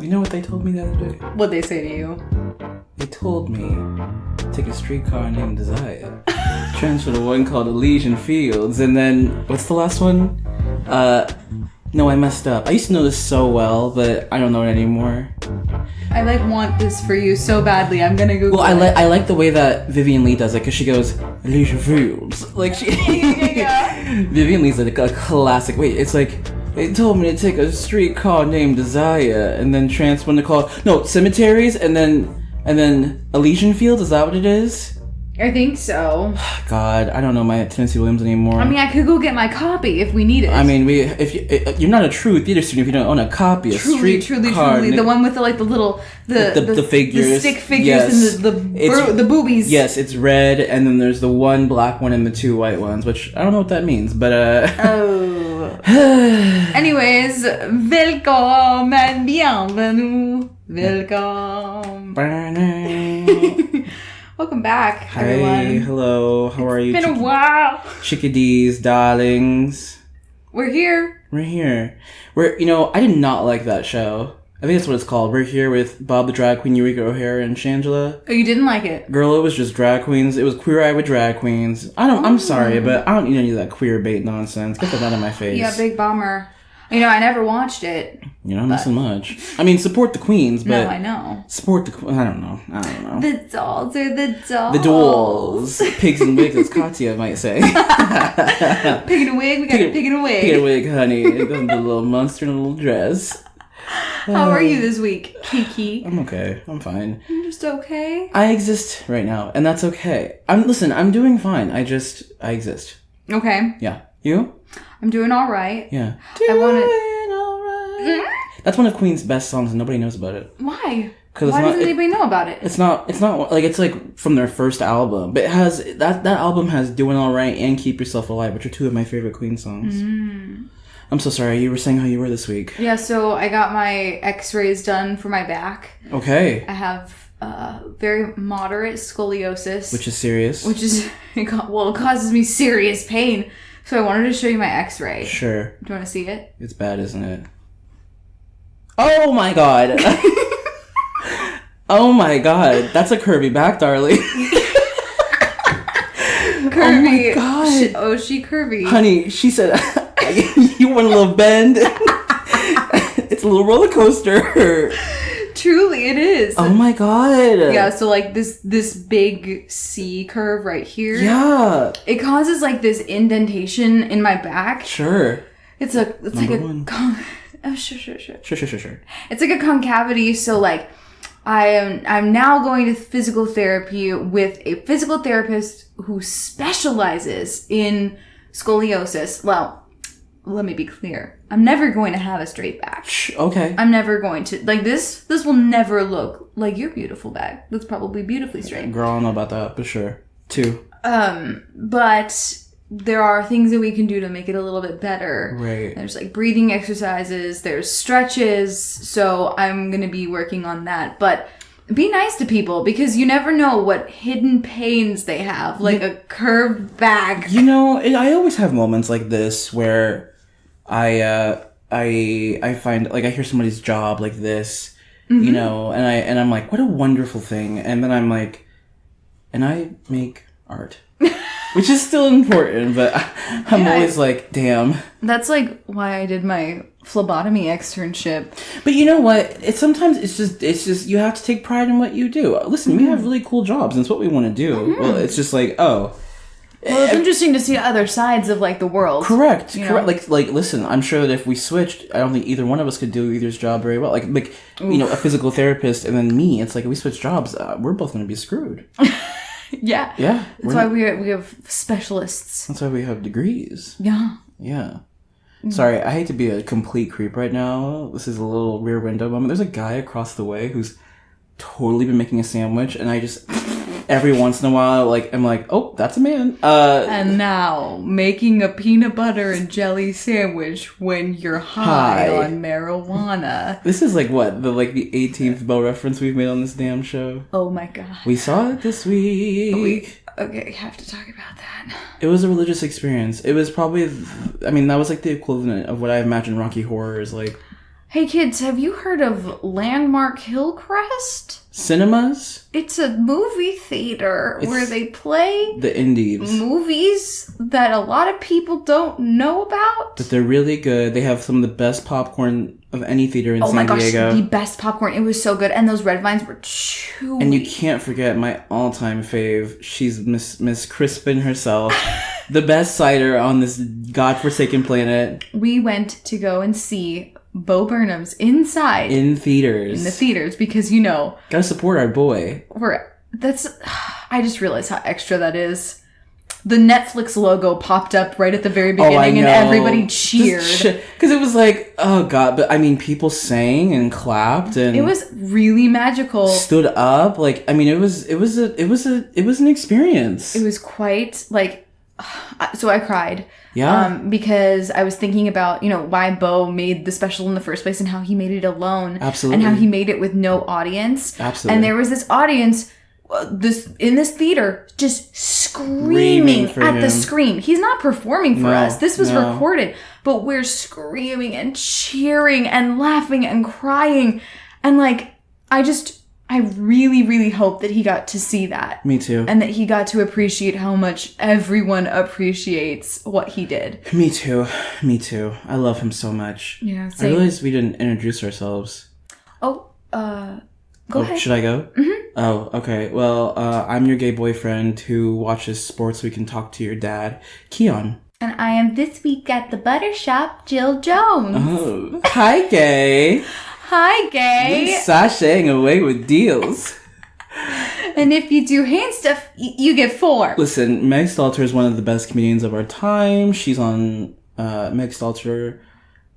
You know what they told me the other day? What'd they say to you? They told me take a streetcar named Desire, transfer to one called Elysian Fields, and then what's the last one? No, I messed up. I used to know this so well, but I don't know it anymore. I want this for you so badly. I'm gonna Google. Well, I like the way that Vivian Lee does it because she goes Elysian Fields. Like she, Vivian Lee's like a classic. Wait, it's like they told me to take a streetcar named Desire and then transfer to call cemeteries and then Elysian Fields. Is that what it is? I think so. God, I don't know my Tennessee Williams anymore. I mean, I could go get my copy if we need it. I mean, if you're not a true theater student if you don't own a copy. Truly, the one with the little the figures, the stick figures, and the boobies. Yes, it's red, and then there's the one black one and the two white ones, which I don't know what that means, but Oh. Anyways, welcome and bienvenue. Welcome. Welcome back, everyone. Hi, hello, how are you? It's been a while. Chickadees, darlings. We're here. We're here. I did not like that show. I think that's what it's called. We're here with Bob the Drag Queen, Eureka O'Hara, and Shangela. Oh, you didn't like it? Girl, it was just drag queens. It was Queer Eye with drag queens. I'm sorry, but I don't need any of that queer bait nonsense. Get that out of my face. Yeah, big bummer. I never watched it. You're not missing much. I mean, support the queens, but... No, I know. Support the... I don't know. The dolls are the dolls. The dolls. Pigs and wigs, as Katya might say. Pig in a wig? We got a pig in a wig. Pig in a wig, honey. The little monster in a little dress. How are you this week, Kiki? I'm okay. I'm fine. I'm just okay? I exist right now, and that's okay. I'm doing fine. I exist. Okay. Yeah. You? I'm doing all right. Yeah. All right. That's one of Queen's best songs, and nobody knows about it. Why? Why doesn't anybody know about it? It's not like it's like from their first album, but it has that album has "Doing All Right" and "Keep Yourself Alive," which are two of my favorite Queen songs. I'm so sorry. You were saying how you were this week. Yeah. So I got my X-rays done for my back. Okay. I have very moderate scoliosis, which is serious. It causes me serious pain. So I wanted to show you my X-ray. Sure. Do you want to see it? It's bad, isn't it? Oh my god. Oh my god. That's a curvy back, darling. Curvy. Oh my god. She curvy. Honey, she said, you want a little bend? It's a little roller coaster. Truly, it is. Oh my god. Yeah, so this big C curve right here. Yeah. It causes this indentation in my back. Sure. It's like a sure. Sure. It's like a concavity, so I'm now going to physical therapy with a physical therapist who specializes in scoliosis. Well, let me be clear. I'm never going to have a straight back. Okay. I'm never going to. This will never look like your beautiful back. That's probably beautifully straight. Girl, I don't know about that, but sure. Two. But there are things that we can do to make it a little bit better. Right. There's breathing exercises. There's stretches. So I'm going to be working on that. But be nice to people because you never know what hidden pains they have. A curved back. I always have moments like this where I find I hear somebody's job like this, and I'm like, what a wonderful thing. And then I'm like, and I make art. Which is still important, but I'm always like, damn. That's why I did my phlebotomy externship. But you know what? Sometimes it's just you have to take pride in what you do. Listen, we have really cool jobs, and it's what we want to do. Well, it's just well, it's interesting to see other sides of the world. Correct. Listen, I'm sure that if we switched, I don't think either one of us could do either's job very well. A physical therapist and then me, it's if we switch jobs, we're both going to be screwed. Yeah. Yeah. That's why we have specialists. That's why we have degrees. Yeah. Yeah. Sorry, I hate to be a complete creep right now. This is a little rear window moment. There's a guy across the way who's totally been making a sandwich, and I just... Every once in a while, I'm like, oh, that's a man. And now, making a peanut butter and jelly sandwich when you're high on marijuana. This is the 18th Bell reference we've made on this damn show. Oh my god. We saw it this week. Okay, have to talk about that. It was a religious experience. It was probably, that was the equivalent of what I imagine Rocky Horror is like. Hey kids, have you heard of Landmark Hillcrest? Cinemas? It's a movie theater where they play the indies. Movies that a lot of people don't know about. But they're really good. They have some of the best popcorn of any theater in San Diego. Oh my gosh, the best popcorn. It was so good. And those red vines were chewy. And you can't forget my all-time fave. She's Miss Crispin herself. The best cider on this godforsaken planet. We went to go and see Bo Burnham's inside. In theaters. In the theaters, because, you know. Gotta support our boy. I just realized how extra that is. The Netflix logo popped up right at the very beginning and everybody cheered. Because it was like, oh god, but I mean, people sang and clapped and it was really magical. Stood up, like, I mean, it was an experience. It was quite like, so I cried. Yeah. Because I was thinking about, you know, why Bo made the special in the first place and how he made it alone. Absolutely. And how he made it with no audience. Absolutely. And there was this audience in this theater just screaming at the screen. He's not performing for us. This was recorded. But we're screaming and cheering and laughing and crying. And like, I really, really hope that he got to see that. Me too. And that he got to appreciate how much everyone appreciates what he did. Me too. Me too. I love him so much. Yeah, same. I realized we didn't introduce ourselves. Go ahead. Should I go? Mm-hmm. Oh, okay. Well, I'm your gay boyfriend who watches sports so we can talk to your dad, Kian. And I am this week at the butter shop, Jill Jones. Oh, hi, gay. Hi, gay. You're sashaying away with deals. And if you do hand stuff, you get 4. Listen, Meg Stalter is one of the best comedians of our time. She's on Meg Stalter.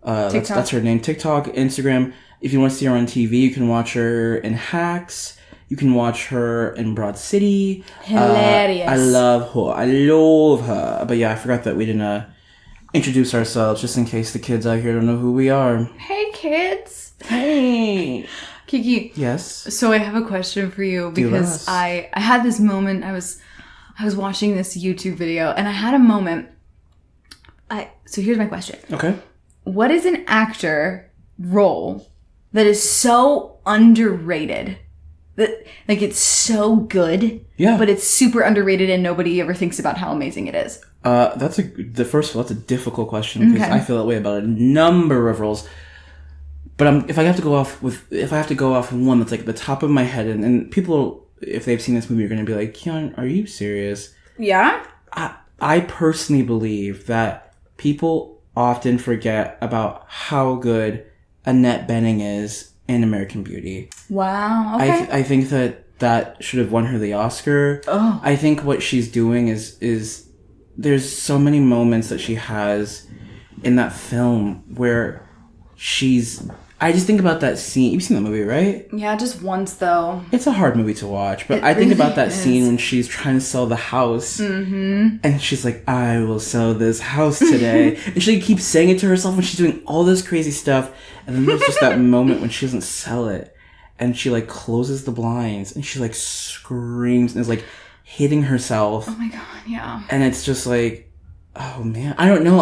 That's her name. TikTok, Instagram. If you want to see her on TV, you can watch her in Hacks. You can watch her in Broad City. Hilarious. I love her. I love her. But yeah, I forgot that we didn't introduce ourselves, just in case the kids out here don't know who we are. Hey, kids. Hey. Kiki. Yes? So I have a question for you because I had this moment. I was watching this YouTube video and I had a moment. So here's my question. Okay. What is an actor role that is so underrated? That, like, it's so good, but it's super underrated and nobody ever thinks about how amazing it is. That's a difficult question because I feel that way about a number of roles. But if I have to go off one that's like at the top of my head, and people, if they've seen this movie, are going to be like, Kian, are you serious? Yeah. I personally believe that people often forget about how good Annette Bening is in American Beauty. Wow. Okay. I think that should have won her the Oscar. Oh. I think what she's doing is there's so many moments that she has in that film where I just think about that scene. You've seen the movie, right? Yeah, just once though. It's a hard movie to watch, but I think about that scene when she's trying to sell the house. Mm-hmm. And she's like, I will sell this house today. And she keeps saying it to herself when she's doing all this crazy stuff. And then there's just that moment when she doesn't sell it. And she like closes the blinds and she like screams and is like hitting herself. Oh my god, yeah. And it's just like, oh man. I don't know.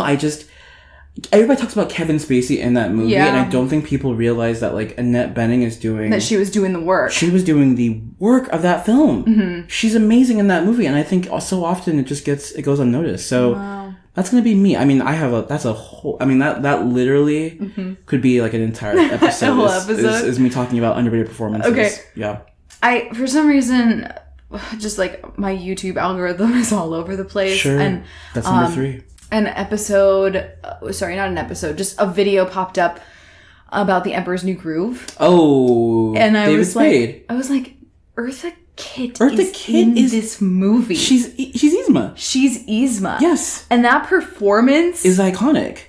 Everybody talks about Kevin Spacey in that movie, and I don't think people realize that, like, Annette Bening is doing... That she was doing the work. She was doing the work of that film. Mm-hmm. She's amazing in that movie, and I think so often it goes unnoticed. So, that's gonna be me. I mean, that literally could be, like, an entire episode. whole episode? Is me talking about underrated performances. Okay. Yeah. For some reason, just, like, my YouTube algorithm is all over the place. Sure. And, that's number 3. Just a video popped up about The Emperor's New Groove. Oh, and David Spade. I was like, Eartha Kitt is in this movie. She's Yzma. She's Yzma. Yes. And that performance is iconic.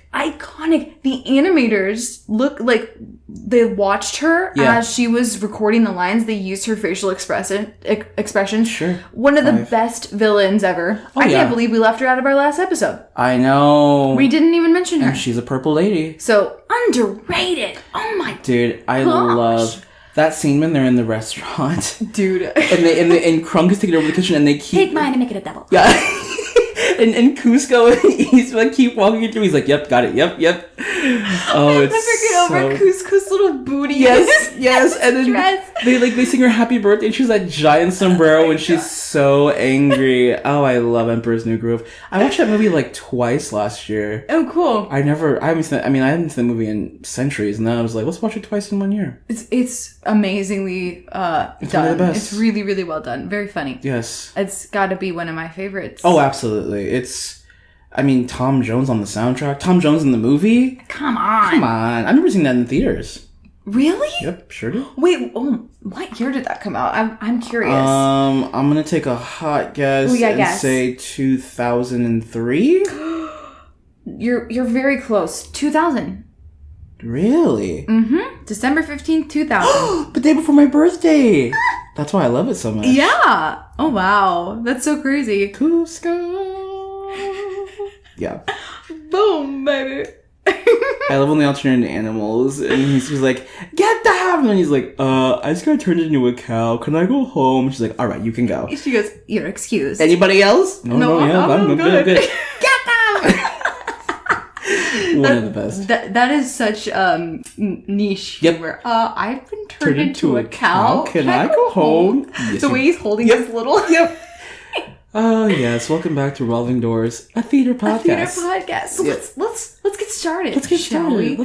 The animators look like they watched her as she was recording the lines. They used her facial expressions. Sure. One of the best villains ever. I can't believe we left her out of our last episode. I know. We didn't even mention her. And she's a purple lady. So underrated. Oh my god. Dude, I love that scene when they're in the restaurant. Dude. and Krunk is taking over the kitchen and they keep... Take mine and make it a double. Yeah. and Cusco, he's like, keep walking it through. He's like, yep, got it. Yep. Oh, it's I'll never get over Cusco's little booty. Yes, and then dress. they sing her happy birthday, and she has that giant sombrero when she's so angry. Oh, I love Emperor's New Groove. I watched that movie like twice last year. Oh, cool. I haven't seen the movie in centuries, and then I was like, let's watch it twice in 1 year. It's amazingly done. One of the best. It's really, really well done. Very funny. Yes. It's got to be one of my favorites. Oh, absolutely. Tom Jones on the soundtrack. Tom Jones in the movie. Come on. Come on. I've never seen that in theaters. Really? Yep, sure do. Wait, what year did that come out? I'm curious. I'm gonna take a hot guess say 2003. You're very close. 2000. Really? Mm-hmm. December 15th, 2000. The day before my birthday. That's why I love it so much. Yeah. Oh wow, that's so crazy. Cusco. Yeah. Boom, baby. I love when they all turn into animals, and he's like, "Get them!" And he's like, I just got turned into a cow. Can I go home?" She's like, "All right, you can go." She goes, "You're excused." Anybody else? No, I'm good. Get them! One of the best. That is such niche humor. I've been turned into a cow. Can I go home? Yes, the way he's holding his little. Yep. Oh yes, welcome back to Revolving Doors, a theater podcast. So let's get started. Let's get started.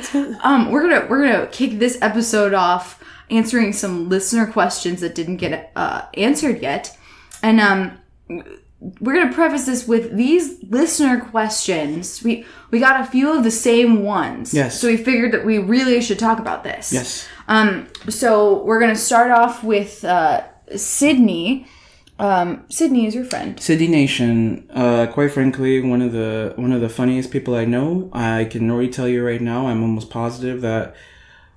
We're gonna kick this episode off answering some listener questions that didn't get answered yet, and we're gonna preface this with these listener questions. We got a few of the same ones. Yes. So we figured that we really should talk about this. Yes. So we're gonna start off with Sydney. Sydney is your friend. Sydney Nation, quite frankly, one of the funniest people I know. I can already tell you right now, I'm almost positive that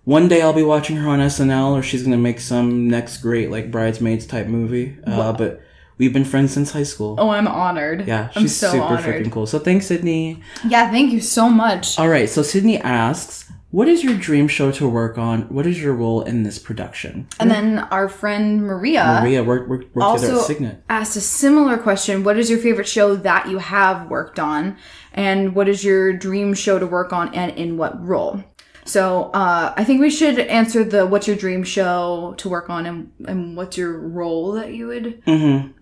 one day I'll be watching her on SNL, or she's gonna make some next great like Bridesmaids type movie. But we've been friends since high school. Oh, I'm honored. Yeah, I'm she's so super honored. freaking cool. So thanks, Sydney. Yeah, thank you so much. All right, so Sydney asks, what is your dream show to work on? What is your role in this production? And then our friend Maria worked together at Signet. Asked a similar question. What is your favorite show that you have worked on? And what is your dream show to work on, and in what role? So I think we should answer the what's your dream show to work on, and what's your role that you would want.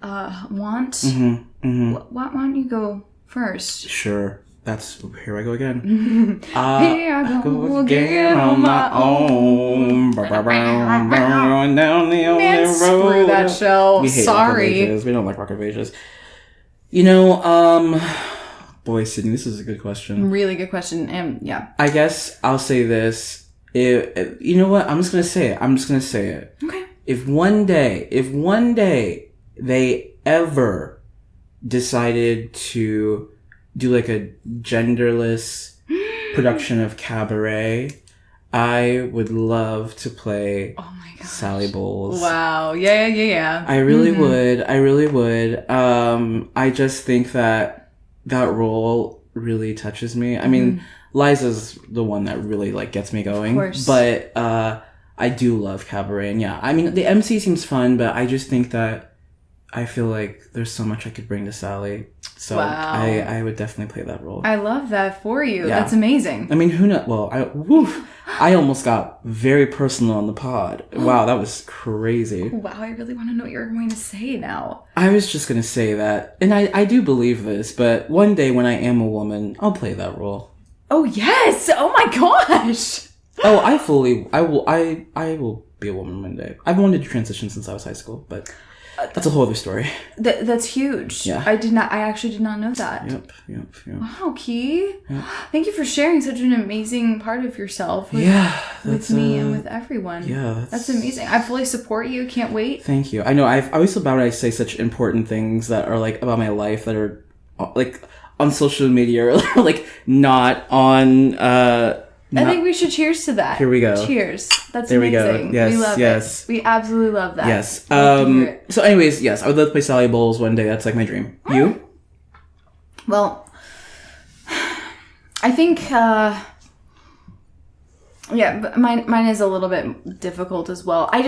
Why don't you go first? Sure. Here I go again. Here I go again on my own. Down the only Man, road. screw that show. We hate Sorry. Rock of Ages. We don't like Rock of Ages. Boy, Sydney, this is a good question. Really good question. And yeah. I guess I'll say this. You know what? I'm just going to say it. Okay. If one day they ever decided to do like a genderless production of Cabaret, I would love to play Sally Bowles. Wow. Yeah. I really would. I just think that role really touches me. I mean, Liza's the one that really like gets me going. Of course. But I do love Cabaret, and yeah, I mean the MC seems fun, but I just think that I feel like there's so much I could bring to Sally. So I would definitely play that role. I love that for you. Yeah. That's amazing. I mean, who knows? Well, I almost got very personal on the pod. Wow, that was crazy. Wow, I really want to know what you're going to say now. I was just going to say that, and I do believe this, but one day when I am a woman, I'll play that role. Oh, yes! Oh my gosh! Oh, I will be a woman one day. I've wanted to transition since I was high school, but that's a whole other story. That's huge. Yeah. I actually did not know that. Yep. Wow, Key. Yep. Thank you for sharing such an amazing part of yourself with me and with everyone. Yeah. That's amazing. I fully support you. Can't wait. Thank you. I know I always feel bad when I say such important things that are like about my life that are like on social media or like not on I think we should cheers to that. Here we go. Cheers. That's there amazing. We go. Yes, we love it. We absolutely love that. Yes. So anyways, yes, I would love to play Sally Bowles one day. That's like my dream. You? Well, I think mine is a little bit difficult as well. I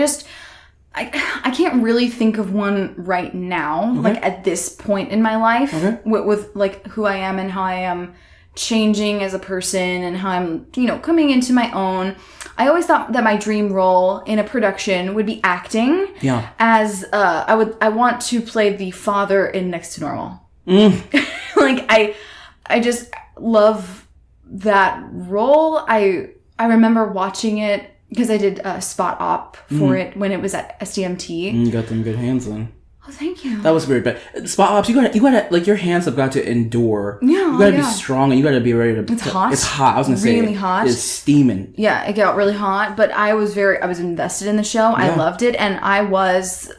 can't really think of one right now, like at this point in my life, with like who I am and how I am changing as a person and how I'm, coming into my own. I always thought that my dream role in a production would be acting. Yeah. As I want to play the father in Next to Normal. Like I just love that role. I remember watching it because I did a spot op for it when it was at SDMT. You got them good hands then. Oh, thank you. That was weird, but spot ops, you gotta, like, your hands have got to endure. Yeah, you gotta be strong, and you gotta be ready to. It's hot. It's hot. I was gonna say really hot. It's steaming. Yeah, it got really hot, but I was invested in the show. Yeah. I loved it, and I was,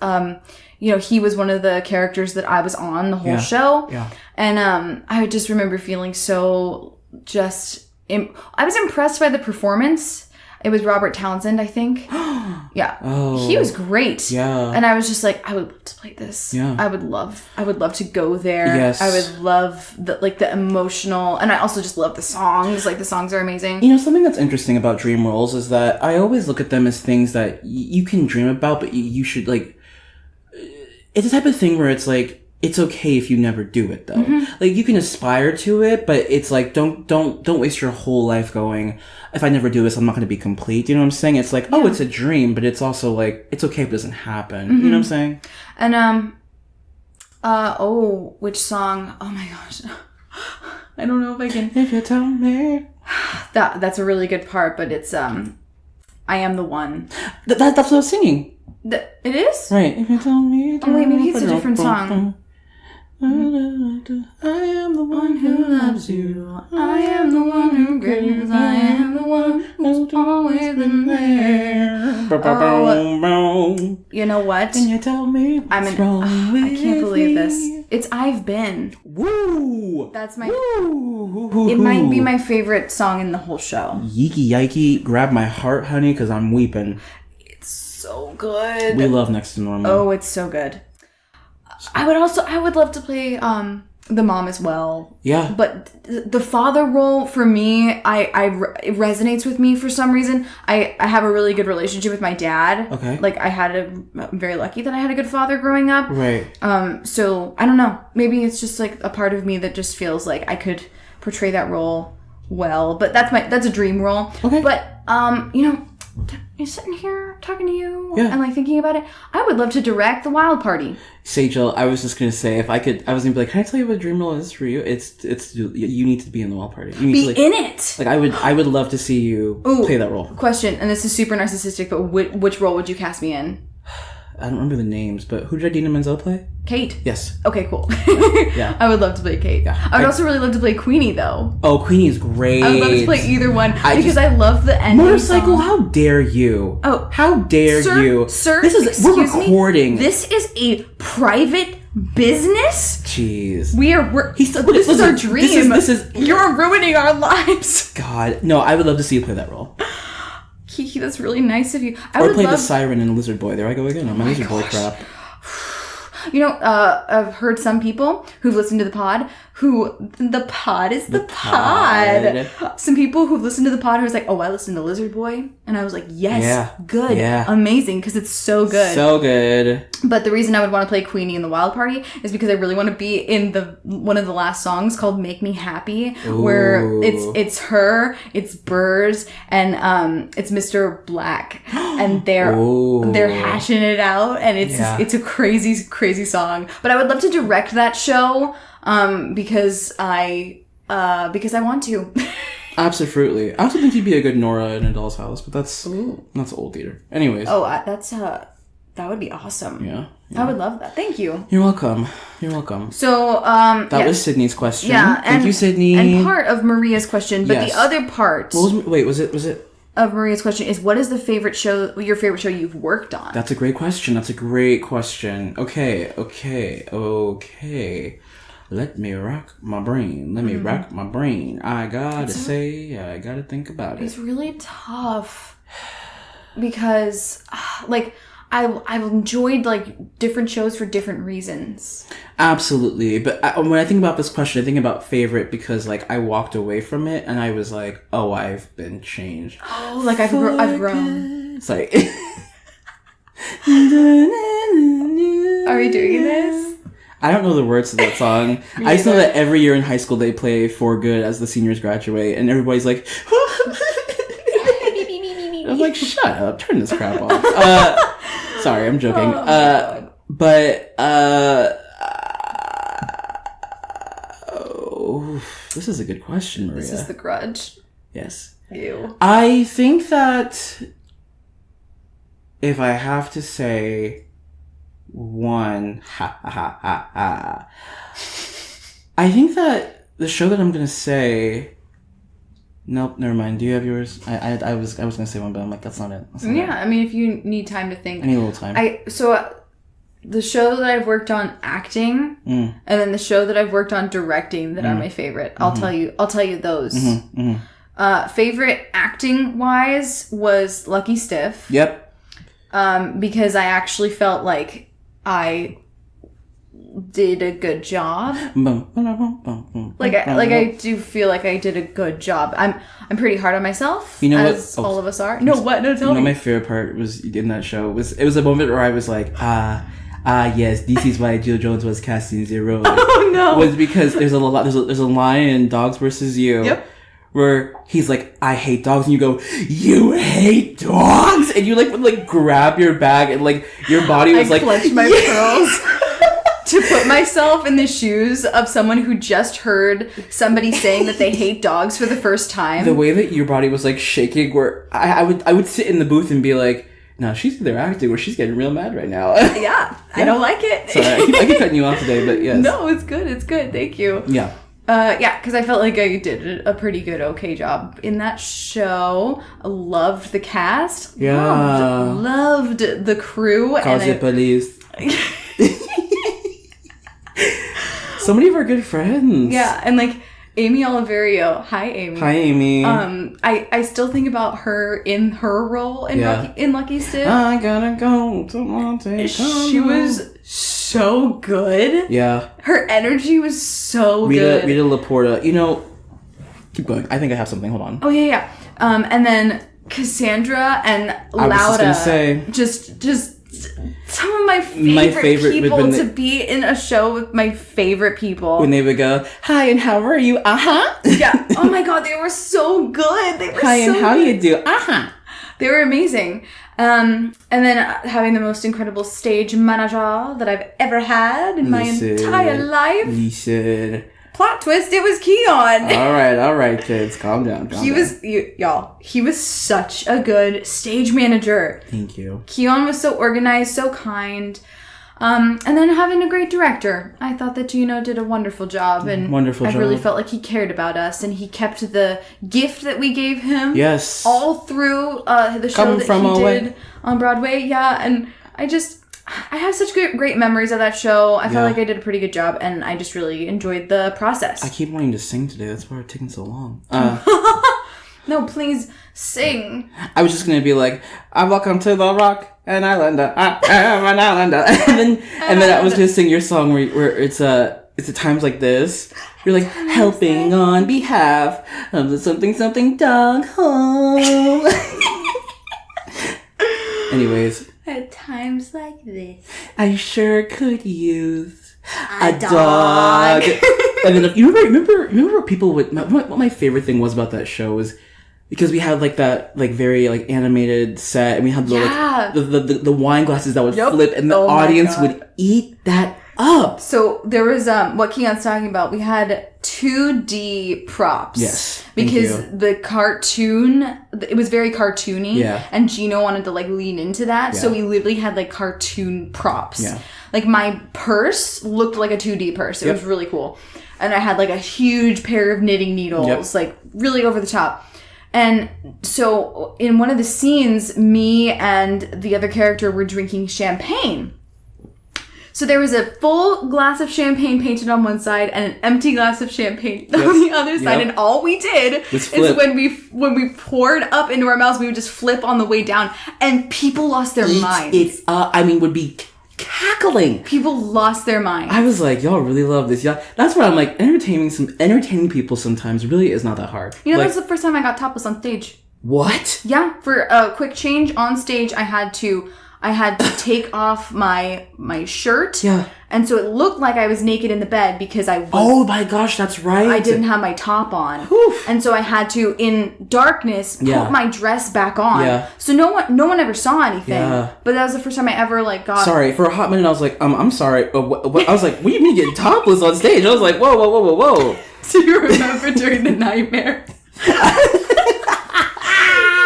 he was one of the characters that I was on the whole show. Yeah. And I just remember feeling so I was impressed by the performance. It was Robert Townsend, I think. Yeah. Oh. He was great. Yeah. And I was just like, I would love to play this. Yeah. I would love to go there. Yes. I would love the emotional, and I also just love the songs. Like, the songs are amazing. Something that's interesting about dream roles is that I always look at them as things that you can dream about, but you should, like, it's the type of thing where it's like, it's okay if you never do it, though. Like, you can aspire to it, but it's like, don't waste your whole life going, if I never do this, I'm not going to be complete. You know what I'm saying? It's like, oh, it's a dream, but it's also like, it's okay if it doesn't happen. You know what I'm saying? And, which song? Oh my gosh. I don't know if I can. If you tell me. That's a really good part, but it's, I Am the One. That's what I was singing. It is? Right. If you tell me. Oh, wait, maybe it's a different song. I am the one who loves you. I am the one who cares. I am the one who's always been there. You know what? Can you tell me what's wrong with I can't believe me? this. It's I've Been. Woo! That's my... Woo! It might be my favorite song in the whole show. Yeeky yikey, grab my heart, honey, because I'm weeping. It's so good. We love Next to Normal. Oh, it's so good. I would love to play the mom as well. Yeah. But the father role, for me, it resonates with me for some reason. I have a really good relationship with my dad. Okay. Like, I'm very lucky that I had a good father growing up. Right. So, I don't know. Maybe it's just, like, a part of me that just feels like I could portray that role well. But that's a dream role. Okay. But, you're sitting here talking to you and, like, thinking about it. I would love to direct The Wild Party. Jill, I was just going to say, if I could, I was going to be like, can I tell you what a dream role is for you? It's you need to be in The Wild Party. You need be to, in it! Like, I would love to see you play that role. Question, and this is super narcissistic, but which role would you cast me in? I don't remember the names, but who did Idina Menzel play? Kate. Yes. Okay, cool. Yeah. I would love to play Kate. Yeah. I would also really love to play Queenie, though. Oh, Queenie is great. I would love to play either one because I love the ending Motorcycle, song. how dare you? Oh. How dare you? Sir, we're recording. This is a private business? Jeez. This is our dream. This is You're ruining our lives. God. No, I would love to see you play that role. Kiki, that's really nice of you. Or play the siren in Lizard Boy. There I go again on my Lizard Boy crap. I've heard some people who've listened to the pod the pod is the pod. Some people who've listened to the pod who's like, oh, I listened to Lizard Boy. And I was like, yes, good, amazing, because it's so good. So good. But the reason I would want to play Queenie in The Wild Party is because I really want to be in one of the last songs called Make Me Happy, where it's her, it's Burrs, and it's Mr. Black. And they're hashing it out, and it's a crazy, crazy song. But I would love to direct that show, because I want to. Absolutely. I also think you'd be a good Nora in A Doll's House, but that's old theater. Anyways. Oh, that would be awesome. Yeah. I would love that. Thank you. You're welcome. So, that was Sydney's question. Yeah. Thank you, Sydney. And part of Maria's question, but the other part. Was it? Of Maria's question is, what is your favorite show you've worked on? That's a great question. Okay. Let me rock my brain. I gotta think about it. It's really tough because, like, I've enjoyed, like, different shows for different reasons. Absolutely. But when I think about this question, I think about favorite because, like, I walked away from it and I was like, oh, I've been changed. Oh, like, I've grown. It's like... Are we doing this? I don't know the words to that song. I just know that every year in high school they play For Good as the seniors graduate, and everybody's like, I'm like, shut up, turn this crap off. Sorry, I'm joking. This is a good question, Maria. This is The Grudge. Yes. Ew. I think that if I have to say one, I think that the show that I'm gonna say. Nope, never mind. Do you have yours? I was gonna say one, but I'm like, that's not it. I mean, if you need time to think, I need a little time. The show that I've worked on acting, and then the show that I've worked on directing that are my favorite. I'll tell you those. Favorite acting wise was Lucky Stiff. Yep. Because I actually felt like I did a good job. I do feel like I did a good job. I'm pretty hard on myself. You know as what? All of us are. No, what? No, tell me. My favorite part was in that show was a moment where I was like, yes, this is why Jill Jones was casting Zero. Oh no! Was because there's a line in Dogs vs. You. Yep. Where he's like, I hate dogs, and you go, you hate dogs, and you would grab your bag, and your body was I clenched my pearls to put myself in the shoes of someone who just heard somebody saying that they hate dogs for the first time. The way that your body was shaking, where I would sit in the booth and be like, no, she's either acting or she's getting real mad right now. Yeah, I don't like it. Sorry, I keep cutting you off today, but yes. No, it's good. Thank you. Yeah. Because I felt like I did a pretty good, okay job in that show. I loved the cast. Yeah. Loved the crew. Call the police. So many of our good friends. Yeah, and Amy Oliverio. Hi, Amy. Hi, Amy. I still think about her in her role in Lucky Stiff. I gotta go to Monte Carlo. She was so good. Yeah. Her energy was so good. Rita Laporta. Keep going. I think I have something. Hold on. Oh, yeah. And then Cassandra and Lauda. I was just gonna say. Just some of my favorite people to be in a show with my favorite people. When they would go, hi, and how are you? Uh-huh. Yeah. Oh, my God. They were so good. They were hi, so and how good. you do? Uh-huh. They were amazing. And then having the most incredible stage manager that I've ever had in my entire life. Listen. Plot twist, it was Kian. All right, kids. Calm down. He was such a good stage manager. Thank you. Kian was so organized, so kind. And then having a great director. I thought that Gino did a wonderful job. And I really felt like he cared about us. And he kept the gift that we gave him. Yes. All through the show that he did on Broadway. Yeah, and I have such great memories of that show. I felt like I did a pretty good job, and I just really enjoyed the process. I keep wanting to sing today. That's why it's taking so long. No, please sing. I was just going to be like, I welcome to the rock and islander. I am an islander. and then I was going to sing your song where it's at times like this. You're like, helping on behalf of the something dog home. Anyways. At times like this, I sure could use a dog. And then you remember people would. What my favorite thing was about that show was because we had that very animated set, and we had the wine glasses that would flip, and the audience would eat that up. So there was what Kian's talking about. We had 2D props. Yes. Because the cartoon, it was very cartoony. Yeah. And Gino wanted to lean into that. Yeah. So we literally had cartoon props. Yeah. My purse looked like a 2D purse. It was really cool. And I had a huge pair of knitting needles, really over the top. And so in one of the scenes, me and the other character were drinking champagne. So there was a full glass of champagne painted on one side and an empty glass of champagne on the other side. And all we did is when we poured up into our mouths, we would just flip on the way down. And people lost their minds. Would be cackling. People lost their minds. I was like, y'all really love this. Yeah, that's why I'm like, entertaining people sometimes really is not that hard. That was the first time I got topless on stage. What? Yeah, for a quick change on stage, I had to take off my shirt And so it looked like I was naked in the bed because Oh my gosh, that's right. I didn't have my top on. Oof. And so I had to, in darkness, put my dress back on. Yeah. So no one ever saw anything. Yeah. But that was the first time I ever like got... Sorry, for a hot minute I was like, I'm sorry. What? I was like, what do you mean getting topless on stage? I was like, whoa. So you remember during the nightmare?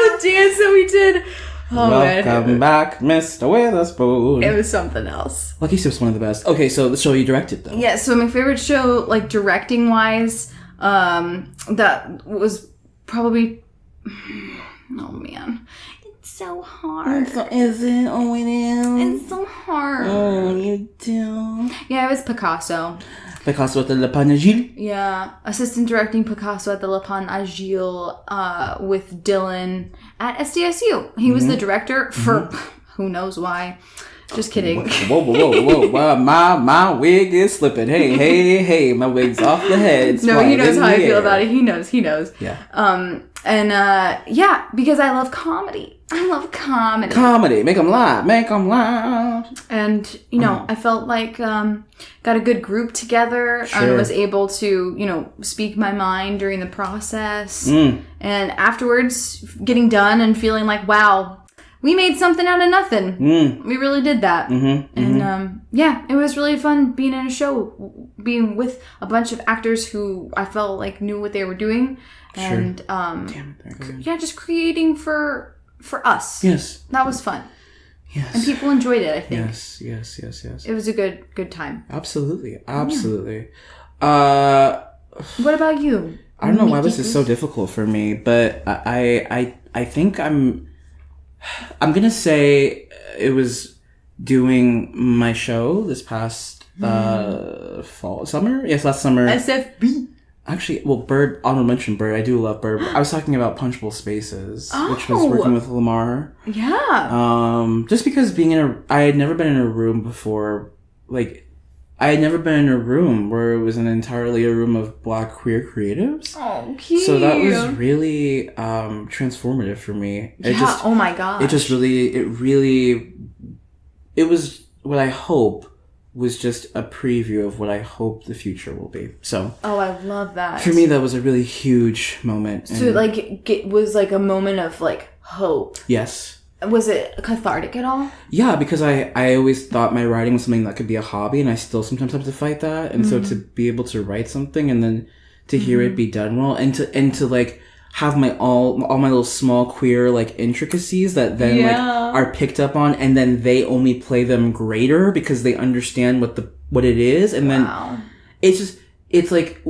The dance that we did. Oh, Welcome man. back, Mr. Witherspoon. It was something else. Lucky Soup's one of the best. Okay, so the show you directed, though. Yeah, so my favorite show, like, directing-wise, that was probably... Oh, man. It's so hard. Is it? Oh, it is. It's so hard. Oh, you do. Yeah, it was Picasso. Picasso at the Le Panagile. Yeah, assistant directing Picasso at the Le Pan Agile with Dillon at SDSU. He was the director for who knows why. Just kidding. Whoa. My wig is slipping. Hey, my wig's off the head. No, he knows how I feel about it. He knows. Yeah. Yeah, because I love comedy. I love comedy. Comedy. Make them laugh. And, you know, I felt like got a good group together and was able to, you know, speak my mind during the process. And afterwards, getting done and feeling like, wow, we made something out of nothing. We really did that. And, yeah, it was really fun being in a show, being with a bunch of actors who I felt like knew what they were doing. And, yeah, just creating for us. Yes. That was fun. Yes. And people enjoyed it, I think. Yes. It was a good time. Absolutely. What about you? I don't know why this is so difficult for me, but I think I'm gonna say it was doing my show this past summer. Yes, last summer. SFB. Actually, well, Bird, honorable mention Bird. I do love Bird. I was talking about Punchable Spaces, which was working with Lamar. Yeah. Just because I had never been in a room before, like, I had never been in a room where it was entirely a room of Black queer creatives. Oh, cute. So that was really transformative for me. Yeah. Oh my gosh. It was what I hope was just a preview of what I hope the future will be. So, oh, I love that. For me, that was a really huge moment. So, like, it was like a moment of like hope. Yes. Was it cathartic at all? Yeah, because I always thought my writing was something that could be a hobby, and I still sometimes have to fight that. And so to be able to write something and then to hear it be done well, and to like have my all my little small queer like intricacies that then like are picked up on, and then they only play them greater because they understand what it is, and then it's like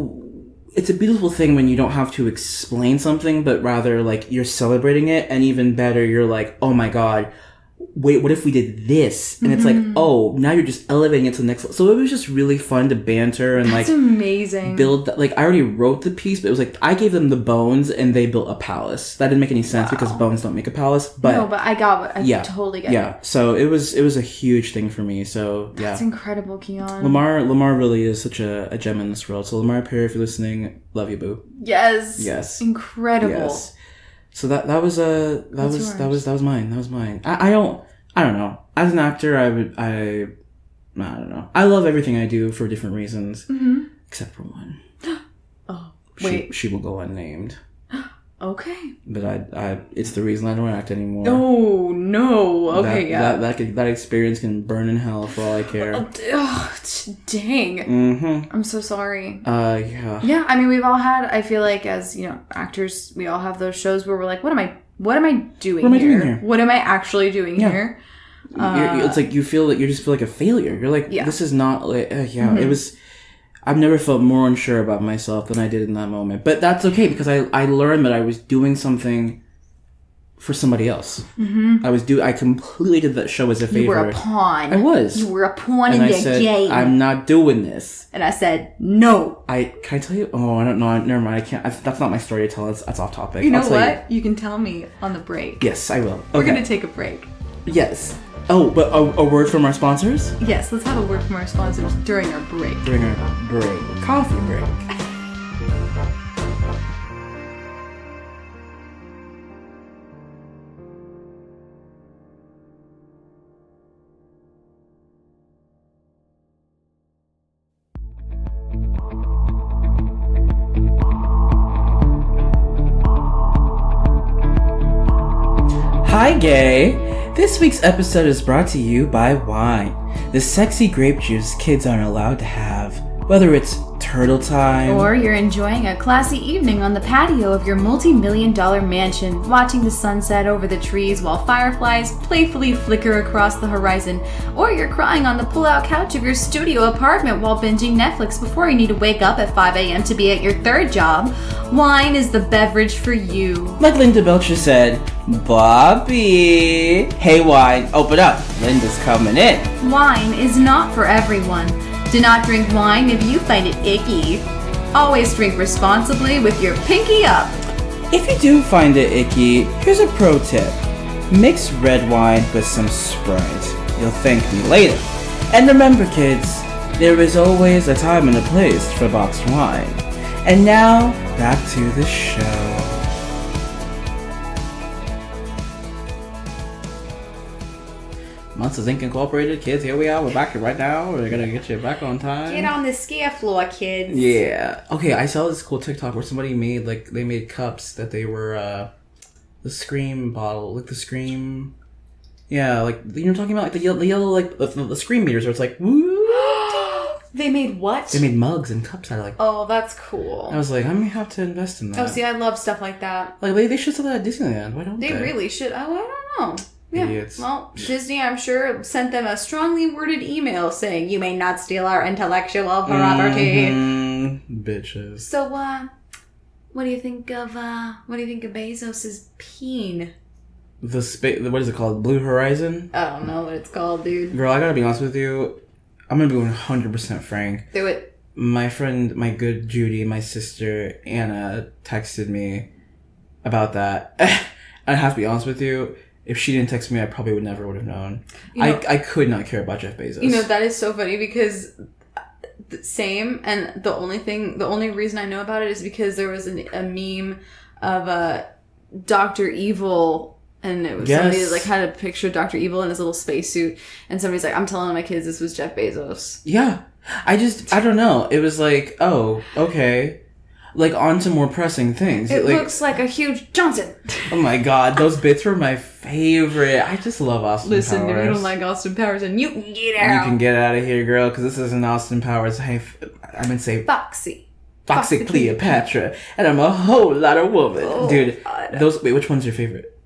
it's a beautiful thing when you don't have to explain something, but rather like you're celebrating it, and even better, you're like, oh my god, wait, what if we did this? And it's like, oh, now you're just elevating it to the next level. So it was just really fun to banter and That's like amazing. build that. Like I already wrote the piece, but it was like I gave them the bones and they built a palace. That didn't make any sense because bones don't make a palace. But no, but I got what I totally get it. Yeah. So it was a huge thing for me. So yeah. That's incredible, Kian. Lamar really is such a gem in this world. So Lamar Perry, if you're listening, love you, boo. Yes. Incredible. Yes. So that was mine. That was mine. I don't know. As an actor, I don't know. I love everything I do for different reasons, except for one. Oh, wait. She will go unnamed. Okay. But it's the reason I don't act anymore. Oh no. Okay, that experience can burn in hell for all I care. Oh, dang. I'm so sorry. Yeah. Yeah, I mean, we've all had, I feel like as, you know, actors, we all have those shows where we're like, what am I doing here? What am I actually doing here? It's like you just feel like a failure. You're like, this is not like, it was, I've never felt more unsure about myself than I did in that moment. But that's okay because I learned that I was doing something for somebody else. I completely did that show as a favor. You were a pawn. I was. You were a pawn in the game. I'm not doing this. And I said, no. Can I tell you? Oh, I don't know. Never mind. I can't. That's not my story to tell. That's off topic. You know what? You can tell me on the break. Yes, I will. We're going to take a break. Yes. Oh, but a word from our sponsors? Yes, let's have a word from our sponsors during our break. Coffee break. Hi, gay! This week's episode is brought to you by wine, the sexy grape juice kids aren't allowed to have. Whether it's turtle time, or you're enjoying a classy evening on the patio of your multi-million-dollar mansion, watching the sunset over the trees while fireflies playfully flicker across the horizon, or you're crying on the pull-out couch of your studio apartment while binging Netflix before you need to wake up at 5 a.m. to be at your third job, wine is the beverage for you. Like Linda Belcher said, Bobby! Hey, wine, open up. Linda's coming in. Wine is not for everyone. Do not drink wine if you find it icky. Always drink responsibly with your pinky up. If you do find it icky, here's a pro tip. Mix red wine with some Sprite. You'll thank me later. And remember, kids, there is always a time and a place for boxed wine. And now, back to the show. Monsters Inc. Incorporated, kids, here we are. We're back right now. We're gonna get you back on time. Get on the scare floor, kids. Yeah. Okay, I saw this cool TikTok where somebody made, they made cups that they were, the Scream bottle, the Scream... Yeah, you know what I'm talking about? The yellow, the Scream meters where it's like, woo! They made what? They made mugs and cups out of Oh, that's cool. I was like, I may have to invest in that. Oh, see, I love stuff like that. They should sell that at Disneyland. Why don't they? They really should. Oh, I don't know. Yeah. Idiots. Well, Disney, I'm sure, sent them a strongly worded email saying, you may not steal our intellectual property. Bitches. So, what do you think of Bezos's peen? What is it called? Blue Horizon? I don't know what it's called, dude. Girl, I gotta be honest with you. I'm gonna be 100% frank. Do it. My friend, my good Judy, my sister, Anna, texted me about that. I have to be honest with you. If she didn't text me, I probably would have known. I could not care about Jeff Bezos. You know, that is so funny because same, and the only reason I know about it is because there was a meme of Dr. Evil, and it was somebody that had a picture of Dr. Evil in his little spacesuit, and somebody's like, I'm telling my kids this was Jeff Bezos. Yeah. I don't know. It was like, oh, okay. On to more pressing things. It looks like a huge Johnson. Oh my god, those bits were my favorite. I just love Austin Powers. Listen, if you don't like Austin Powers, then you can get out. You can get out of here, girl, because this isn't Austin Powers. I'm gonna say Foxy Cleopatra, and I'm a whole lot of woman. Oh, dude, God. Which one's your favorite?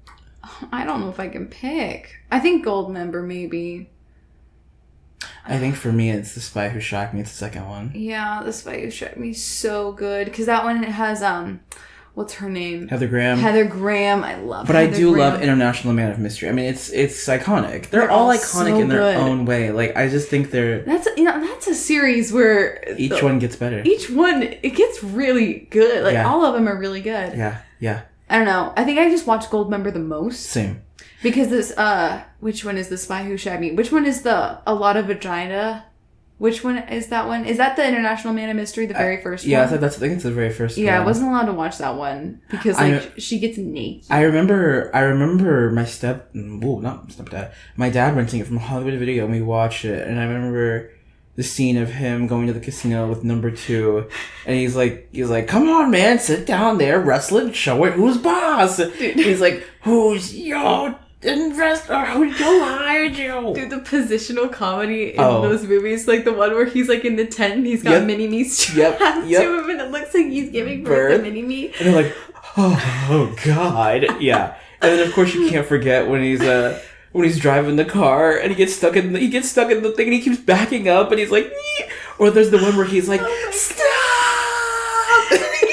I don't know if I can pick. I think Goldmember, maybe. I think for me, it's The Spy Who Shagged Me. It's the second one. Yeah, The Spy Who Shagged Me so good. Because that one has, what's her name? Heather Graham. I love But Heather I do Graham. love International Man of Mystery. I mean, it's iconic. They're all iconic so in their good. own way. I just think they're... That's a series where... Each one gets better. Each one, it gets really good. Yeah. All of them are really good. Yeah. I don't know. I think I just watched Goldmember the most. Same. Because this, which one is The Spy Who Shagged Me? Which one is A Lot of Vagina? Which one is that one? Is that the International Man of Mystery, the very first one? Yeah, I think it's the very first one. Yeah, I wasn't allowed to watch that one because she gets naked. I remember my my dad renting it from Hollywood Video, and we watched it, and I remember the scene of him going to the casino with number 2, and he's like, come on, man, sit down there, wrestle it, show it who's boss. Dude. He's like, who's your investor? Who hired you? Dude, the positional comedy in those movies, the one where he's in the tent and he's got mini-me strapped to him, and it looks like he's giving birth to mini-me. And they're like, oh god, yeah. And then of course you can't forget when he's driving the car and he gets stuck in the thing and he keeps backing up and he's like, nee. Or there's the one where he's like, stop, and he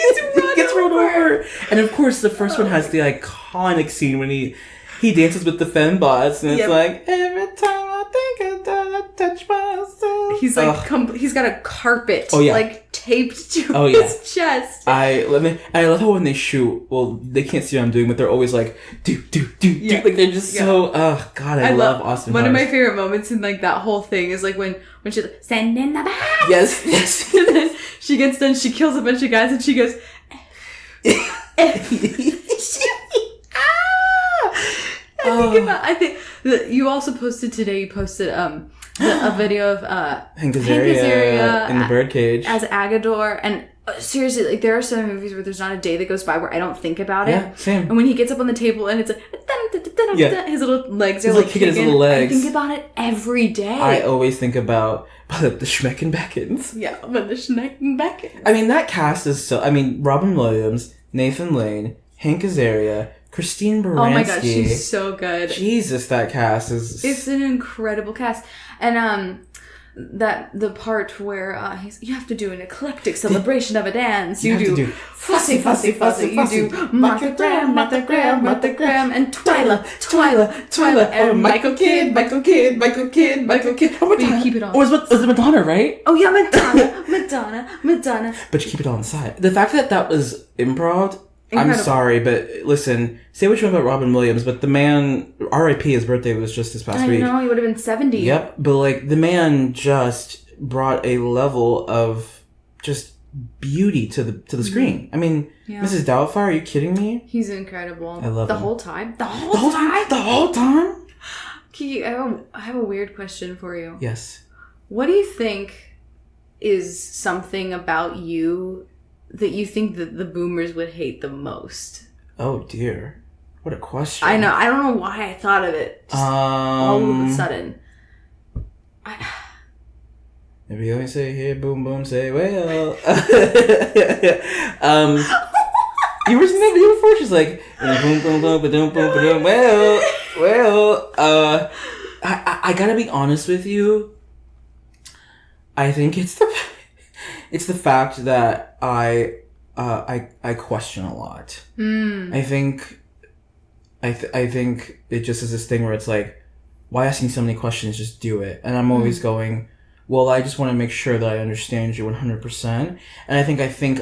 gets run over. And of course the first one has the iconic scene when he dances with the fembots, and it's like, every time I think I touch myself. He's he's got a carpet, taped to his chest. I love how when they shoot, well, they can't see what I'm doing, but they're always like, do. They're just so, oh, God, I love Austin Powers. One of my favorite moments in, that whole thing is, when she's like, send in the bats! Yes. And then she gets done, she kills a bunch of guys, and she goes, I think that you also posted today. You posted a video of Hank Azaria in the birdcage as Agador, and seriously, there are some movies where there's not a day that goes by where I don't think about it. Yeah, same. And when he gets up on the table and it's like, His little legs are He's like kicking his little legs. I think about it every day. I always think about the Schmeckenbeckens. Yeah, but the Schmeckenbeckens. I mean, that cast is so... I mean, Robin Williams, Nathan Lane, Hank Azaria, Christine Baranski. Oh my god, she's so good. Jesus, that cast is... It's an incredible cast. And, that the part where you have to do an eclectic celebration of a dance. You do fussy. You do Martha Graham, and Twyla, and Michael Kidd. But you keep it on. Oh, was it Madonna, right? Oh yeah, Madonna. But you keep it on the side. The fact that was improv. Incredible. I'm sorry, but listen, say what you want about Robin Williams, but the man, R.I.P., his birthday was just this past week. I know, he would have been 70. Yep, but like, the man just brought a level of just beauty to the screen. I mean, Mrs. Doubtfire, are you kidding me? He's incredible. I love him. The whole time? The whole time? Kiki, I have a weird question for you. Yes. What do you think is something about you that you think that the boomers would hate the most? Oh dear, what a question! I know. I don't know why I thought of it. Just all of a sudden. If you only say "here, boom, boom," say "well." You were saying that before. She's like "boom, boom, boom, ba-doom, boom, ba-doom." Well. I gotta be honest with you. I think it's the fact that I question a lot. I think it just is this thing where it's like, why asking so many questions? Just do it. And I'm always going, well, I just want to make sure that I understand you 100%. And I think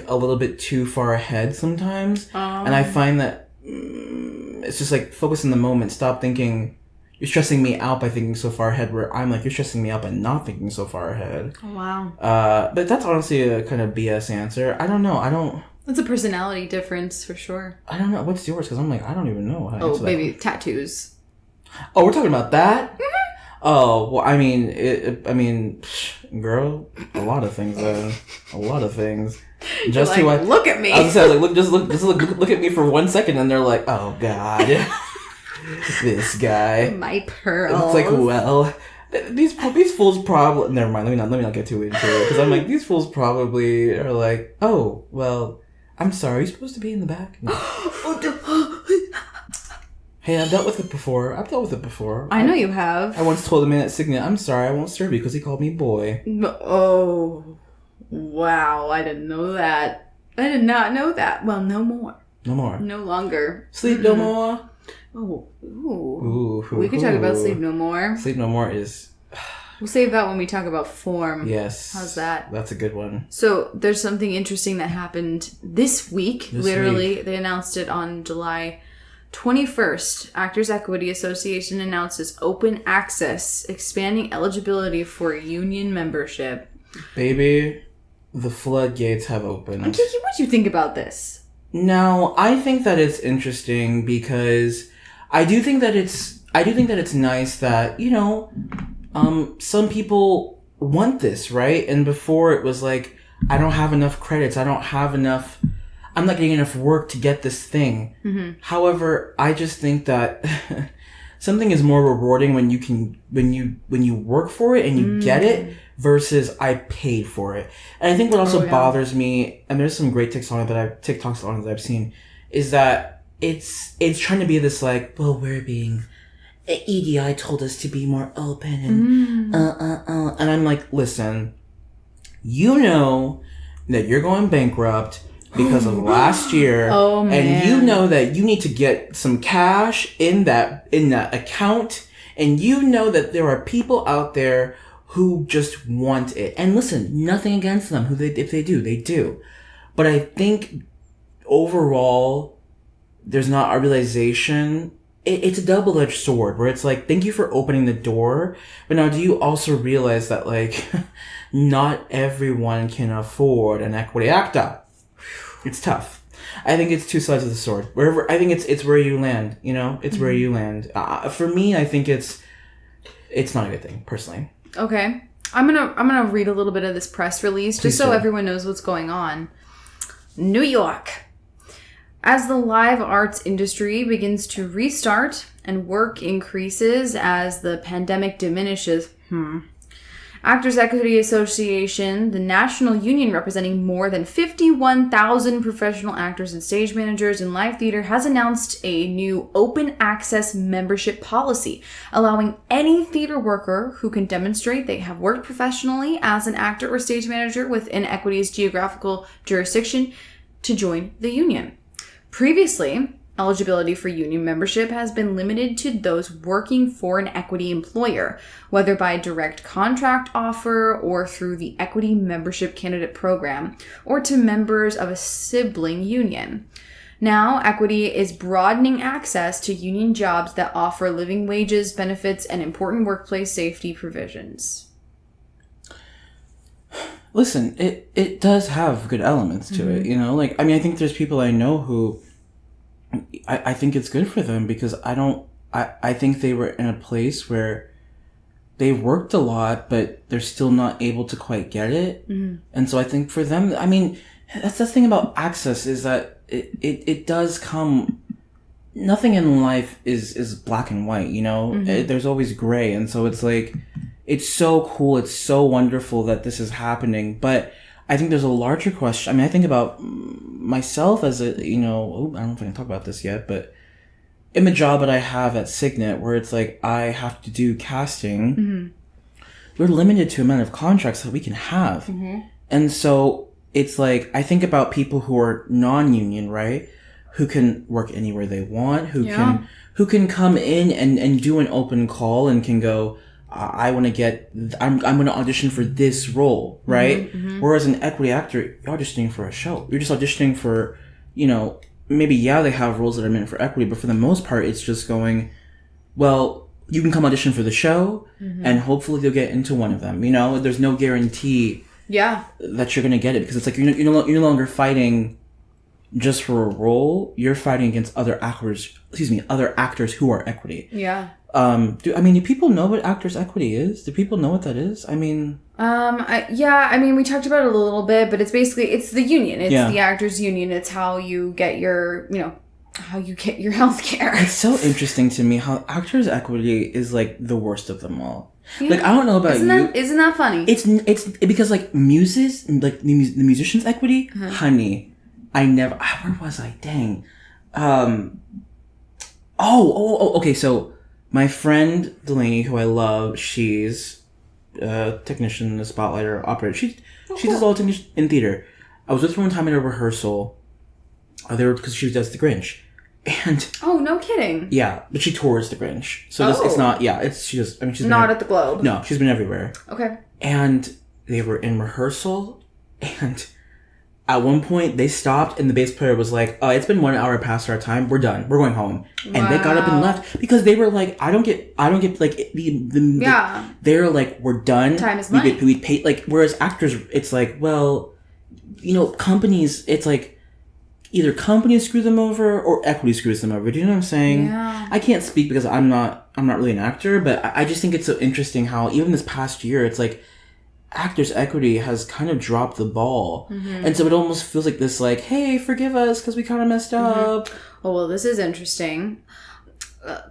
a little bit too far ahead sometimes. And I find that it's just like, focus in the moment. Stop thinking. You're stressing me out by thinking so far ahead, where I'm like, you're stressing me out by not thinking so far ahead. Oh, wow. But that's honestly a kind of BS answer. I don't know. It's a personality difference for sure. I don't know. What's yours? Because I'm like, I don't even know how to answer that. Maybe tattoos. Oh, we're talking about that? Mm-hmm. Oh, well, I mean, girl, a lot of things. A lot of things. Just like, look at me. I was saying, like, look at me for 1 second, and they're like, oh God. This guy, my pearls. It's like, well, these fools probably. Never mind. Let me not get too into it, because I'm like, these fools probably are like, oh well, I'm sorry. You're supposed to be in the back. No. Hey, I've dealt with it before. I know you have. I once told a man at Signet, I'm sorry, I won't serve you because he called me boy. Oh, wow! I didn't know that. I did not know that. Well, no more. No longer. Sleep no more. Oh, we could talk about Sleep No More. Sleep No More is... We'll save that when we talk about form. Yes. How's that? That's a good one. So, there's something interesting that happened this week. They announced it on July 21st. Actors Equity Association announces open access, expanding eligibility for union membership. Baby, the floodgates have opened. Kiki, what do you think about this? No, I think that it's interesting because I do think that it's nice that, you know, some people want this, right? And before it was like, I don't have enough credits. I'm not getting enough work to get this thing. Mm-hmm. However, I just think that something is more rewarding when you work for it and you get it versus I paid for it. And I think what also bothers me, and there's some great TikToks on it that I've seen, is that it's trying to be this like, well, we're being, EDI told us to be more open and and I'm like, listen, you know that you're going bankrupt because of last year, and you know that you need to get some cash in that account, and you know that there are people out there who just want it. And listen, nothing against them. If they do, they do. But I think overall, there's not a realization. It's a double-edged sword where it's like, thank you for opening the door. But now, do you also realize that, like, not everyone can afford an equity actor? It's tough. I think it's two sides of the sword. I think it's where you land, you know? It's where you land. For me, I think it's not a good thing, personally. Okay. I'm gonna read a little bit of this press release just so everyone knows what's going on. New York. As the live arts industry begins to restart and work increases as the pandemic diminishes, Actors Equity Association, the national union representing more than 51,000 professional actors and stage managers in live theater, has announced a new open access membership policy, allowing any theater worker who can demonstrate they have worked professionally as an actor or stage manager within Equity's geographical jurisdiction to join the union. Previously, eligibility for union membership has been limited to those working for an Equity employer, whether by direct contract offer or through the Equity Membership Candidate Program, or to members of a sibling union. Now, Equity is broadening access to union jobs that offer living wages, benefits, and important workplace safety provisions. Listen, it does have good elements to it, you know? Like, I mean, I think there's people I know who I think it's good for them because I think they were in a place where they worked a lot, but they're still not able to quite get it. And so I think for them, I mean, that's the thing about access is that it does come, nothing in life is black and white, you know? There's always gray. And so it's like, it's so cool. It's so wonderful that this is happening. But I think there's a larger question. I mean, I think about myself as a, you know, I don't know if I can talk about this yet, but in the job that I have at Signet, where it's like I have to do casting, we're limited to the amount of contracts that we can have. And so it's like, I think about people who are non-union, right? Who can work anywhere they want, who can come in and do an open call and can go, I want to get, I'm going to audition for this role, right? Whereas an Equity actor, you're auditioning for a show. You're just auditioning for, you know, maybe, they have roles that are meant for Equity, but for the most part, it's just going, well, you can come audition for the show, and hopefully you'll get into one of them. You know, there's no guarantee that you're going to get it, because it's like you're no longer fighting just for a role. You're fighting against other actors who are Equity. Do people know what Actors Equity is? Do people know what that is? I mean... we talked about it a little bit, but it's basically, it's the union. It's the actors union. It's how you get your, health care. It's so interesting to me how Actors Equity is like the worst of them all. Like, I don't know about Isn't that funny? It's because like the musicians Equity, honey, where was I? Dang. Okay, so my friend Delaney, who I love, she's a technician, a spotlighter, operator. She does all technician in theater. I was with her one time at a rehearsal. Because she does The Grinch, and no kidding. Yeah, but she tours The Grinch, so it's not. Yeah, she's not at the Globe. No, she's been everywhere. Okay. And they were in rehearsal, and at one point they stopped, and the bass player was like, "It's been 1 hour past our time. We're done. We're going home." And they got up and left because they were like, "I don't get like they're like, we're done. Time is money. We pay like." Whereas actors, it's like, well, you know, companies, it's like either companies screw them over or Equity screws them over. Do you know what I'm saying? Yeah. I can't speak because I'm not really an actor, but I just think it's so interesting how even this past year, it's like Actors Equity has kind of dropped the ball. And so it almost feels like this, like, hey, forgive us because we kind of messed up. Well, this is interesting.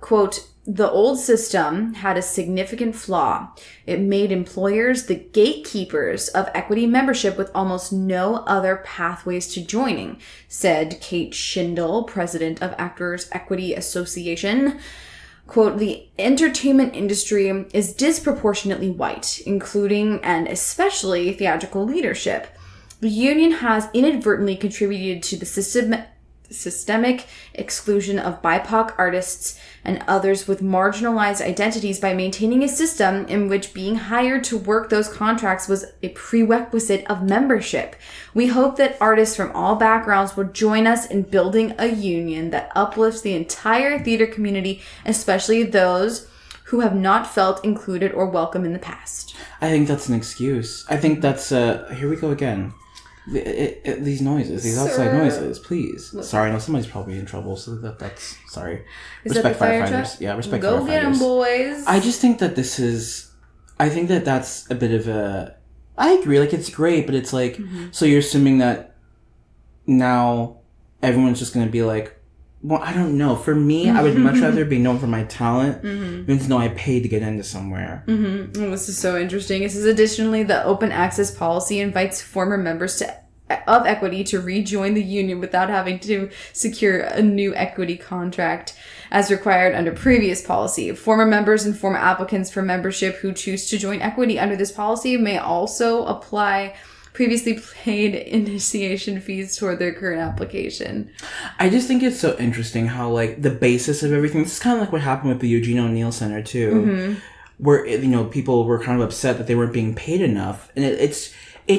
Quote, the old system had a significant flaw. It made employers the gatekeepers of Equity membership with almost no other pathways to joining, said Kate Schindel, president of Actors Equity Association. Quote, the entertainment industry is disproportionately white, including and especially theatrical leadership. The union has inadvertently contributed to the systemic exclusion of BIPOC artists and others with marginalized identities by maintaining a system in which being hired to work those contracts was a prerequisite of membership. We hope that artists from all backgrounds will join us in building a union that uplifts the entire theater community, especially those who have not felt included or welcome in the past. I think that's an excuse. I think that's here we go again. These noises, these outside noises, please. Look. Sorry, no, somebody's probably in trouble, so that's sorry. Respect firefighters. Yeah, respect firefighters. Go get them, boys. I just think that I think that that's a bit of a. I agree, like it's great, but it's like so you're assuming that now everyone's just going to be like, well, I don't know. For me, I would much rather be known for my talent than to know I paid to get into somewhere. Mm-hmm. Oh, this is so interesting. It says, additionally, the open access policy invites former members of Equity to rejoin the union without having to secure a new Equity contract as required under previous policy. Former members and former applicants for membership who choose to join Equity under this policy may also apply previously paid initiation fees toward their current application. I just think it's so interesting how, like, the basis of everything, this is kind of like what happened with the Eugene O'Neill Center, too, where, you know, people were kind of upset that they weren't being paid enough. And it's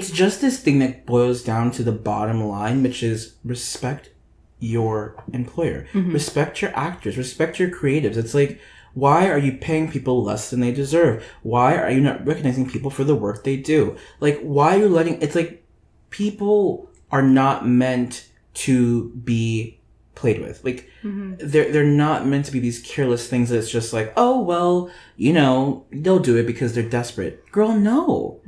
just this thing that boils down to the bottom line, which is respect your employer. Respect your actors. Respect your creatives. It's like, why are you paying people less than they deserve? Why are you not recognizing people for the work they do? Like, why are you letting... It's like, people are not meant to be played with. Like, they're not meant to be these careless things that's just like, oh, well, you know, they'll do it because they're desperate. Girl, no.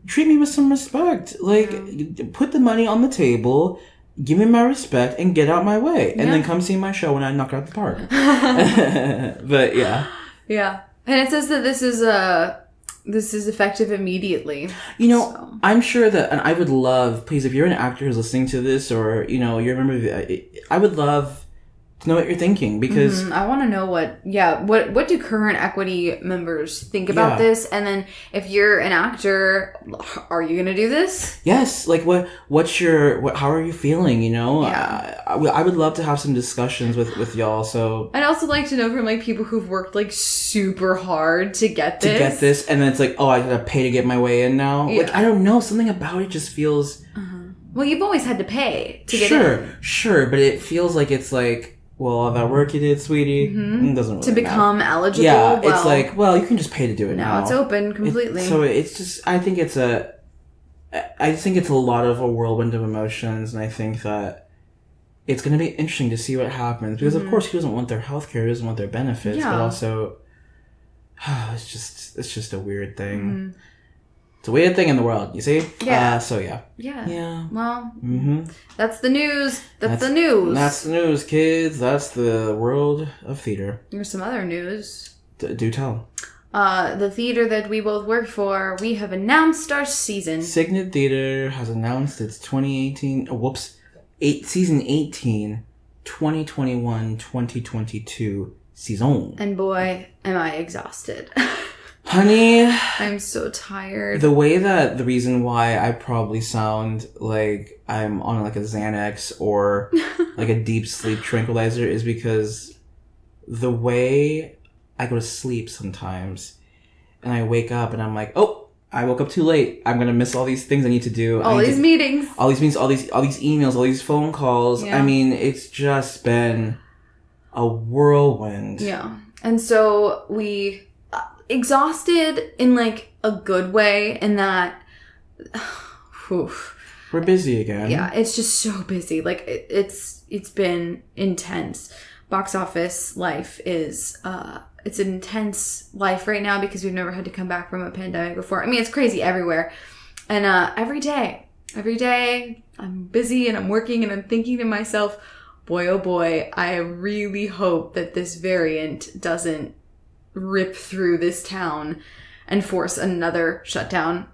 Treat me with some respect. Like, put the money on the table, give me my respect, and get out my way. And then come see my show when I knock it out the park. But, yeah. Yeah. And it says that this is effective immediately. You know, I'm sure that, and I would love, please, if you're an actor who's listening to this, or, you know, you're a member of, I would love to know what you're thinking, because I want to know what do current Equity members think about this, and then if you're an actor, are you gonna do this? Yes, like how are you feeling? You know, I would love to have some discussions with y'all. So I'd also like to know from like people who've worked like super hard to get this, and then it's like, oh, I gotta pay to get my way in now. Like, I don't know, something about it just feels. Well, you've always had to pay to get in. Sure, but it feels like it's like, well, all that work you did, sweetie, it doesn't really to become eligible. Yeah, it's like, well, you can just pay to do it now. Now it's open completely. So it's just, I think it's a lot of a whirlwind of emotions, and I think that it's going to be interesting to see what happens, because of course he doesn't want their healthcare, he doesn't want their benefits, but also, it's just a weird thing. It's a weird thing in the world, you see? Yeah. Yeah. Well, that's the news. That's the news. That's the news, kids. That's the world of theater. There's some other news. Do tell. The theater that we both work for, we have announced our season. Signet Theater has announced its 2018... season 18, 2021-2022 season. And boy, am I exhausted. Honey, I'm so tired. The reason why I probably sound like I'm on like a Xanax or like a deep sleep tranquilizer is because the way I go to sleep sometimes and I wake up and I'm like, oh, I woke up too late. I'm going to miss all these things I need to do. All these meetings, all these emails, all these phone calls. Yeah. I mean, it's just been a whirlwind. Yeah. And so we... exhausted in like a good way, in that we're busy again. Yeah, it's just so busy. Like it's been intense. Box office life is it's an intense life right now because we've never had to come back from a pandemic before. I mean, it's crazy everywhere. And every day I'm busy and I'm working and I'm thinking to myself, boy oh boy, I really hope that this variant doesn't rip through this town and force another shutdown.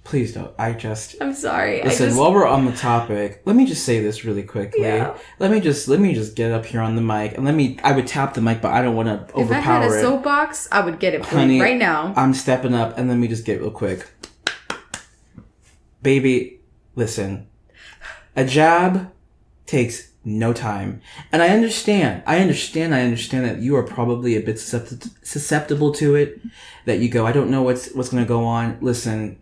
Please don't. I'm sorry. Listen, while we're on the topic, let me just say this really quickly. Yeah. Let me just get up here on the mic and I would tap the mic, but I don't want to overpower it. If I had a soapbox, I would get it for you right now. I'm stepping up, and let me just get it real quick. Baby, listen. A jab takes no time. And I understand that you are probably a bit susceptible to it, that you go, I don't know what's going to go on. Listen,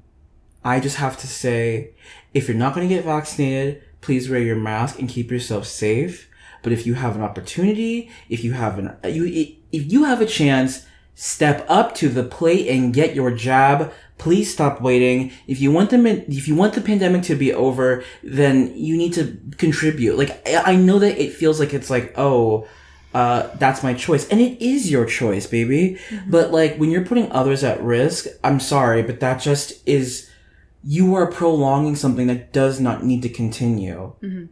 I just have to say, if you're not going to get vaccinated, please wear your mask and keep yourself safe. But if you have an opportunity, if you have a chance, step up to the plate and get your jab. Please stop waiting. If you want the pandemic to be over, then you need to contribute. Like, I know that it feels like it's like, that's my choice. And it is your choice, baby. Mm-hmm. But like, when you're putting others at risk, I'm sorry, but that just is, you are prolonging something that does not need to continue. Mm-hmm.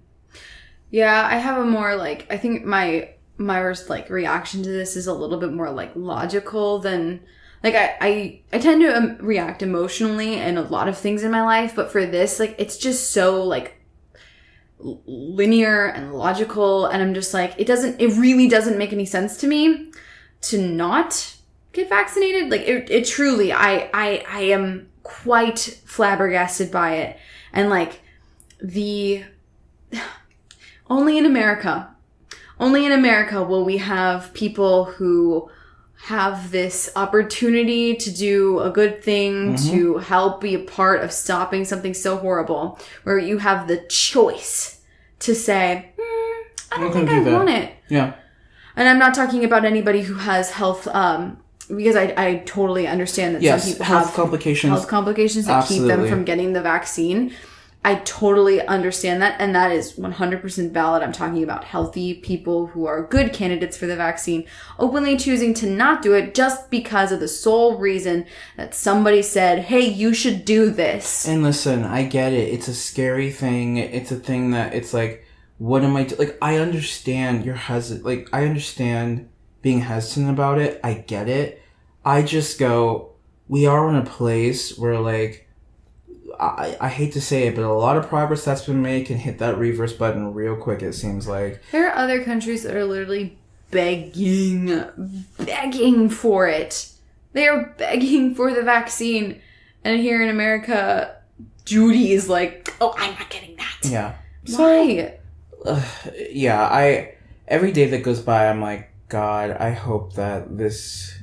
Yeah, I have a more like, I think my like reaction to this is a little bit more like logical than like I tend to react emotionally in a lot of things in my life, but for this, like, it's just so like linear and logical, and I'm just like, it really doesn't make any sense to me to not get vaccinated. Like, it truly, I am quite flabbergasted by it. And like, only in America will we have people who have this opportunity to do a good thing, to help be a part of stopping something so horrible, where you have the choice to say, I don't think I want it. Yeah. And I'm not talking about anybody who has health, because I totally understand that some people have health complications that keep them from getting the vaccine. I totally understand that, and that is 100% valid. I'm talking about healthy people who are good candidates for the vaccine, openly choosing to not do it just because of the sole reason that somebody said, hey, you should do this. And listen, I get it. It's a scary thing. It's a thing that it's like, what am I like, I understand you're hesitant. Like, I understand being hesitant about it. I get it. I just go, we are in a place where, like, I hate to say it, but a lot of progress that's been made can hit that reverse button real quick, it seems like. There are other countries that are literally begging for it. They are begging for the vaccine. And here in America, Judy is like, oh, I'm not getting that. Yeah. Why? Every day that goes by, I'm like, God, I hope that this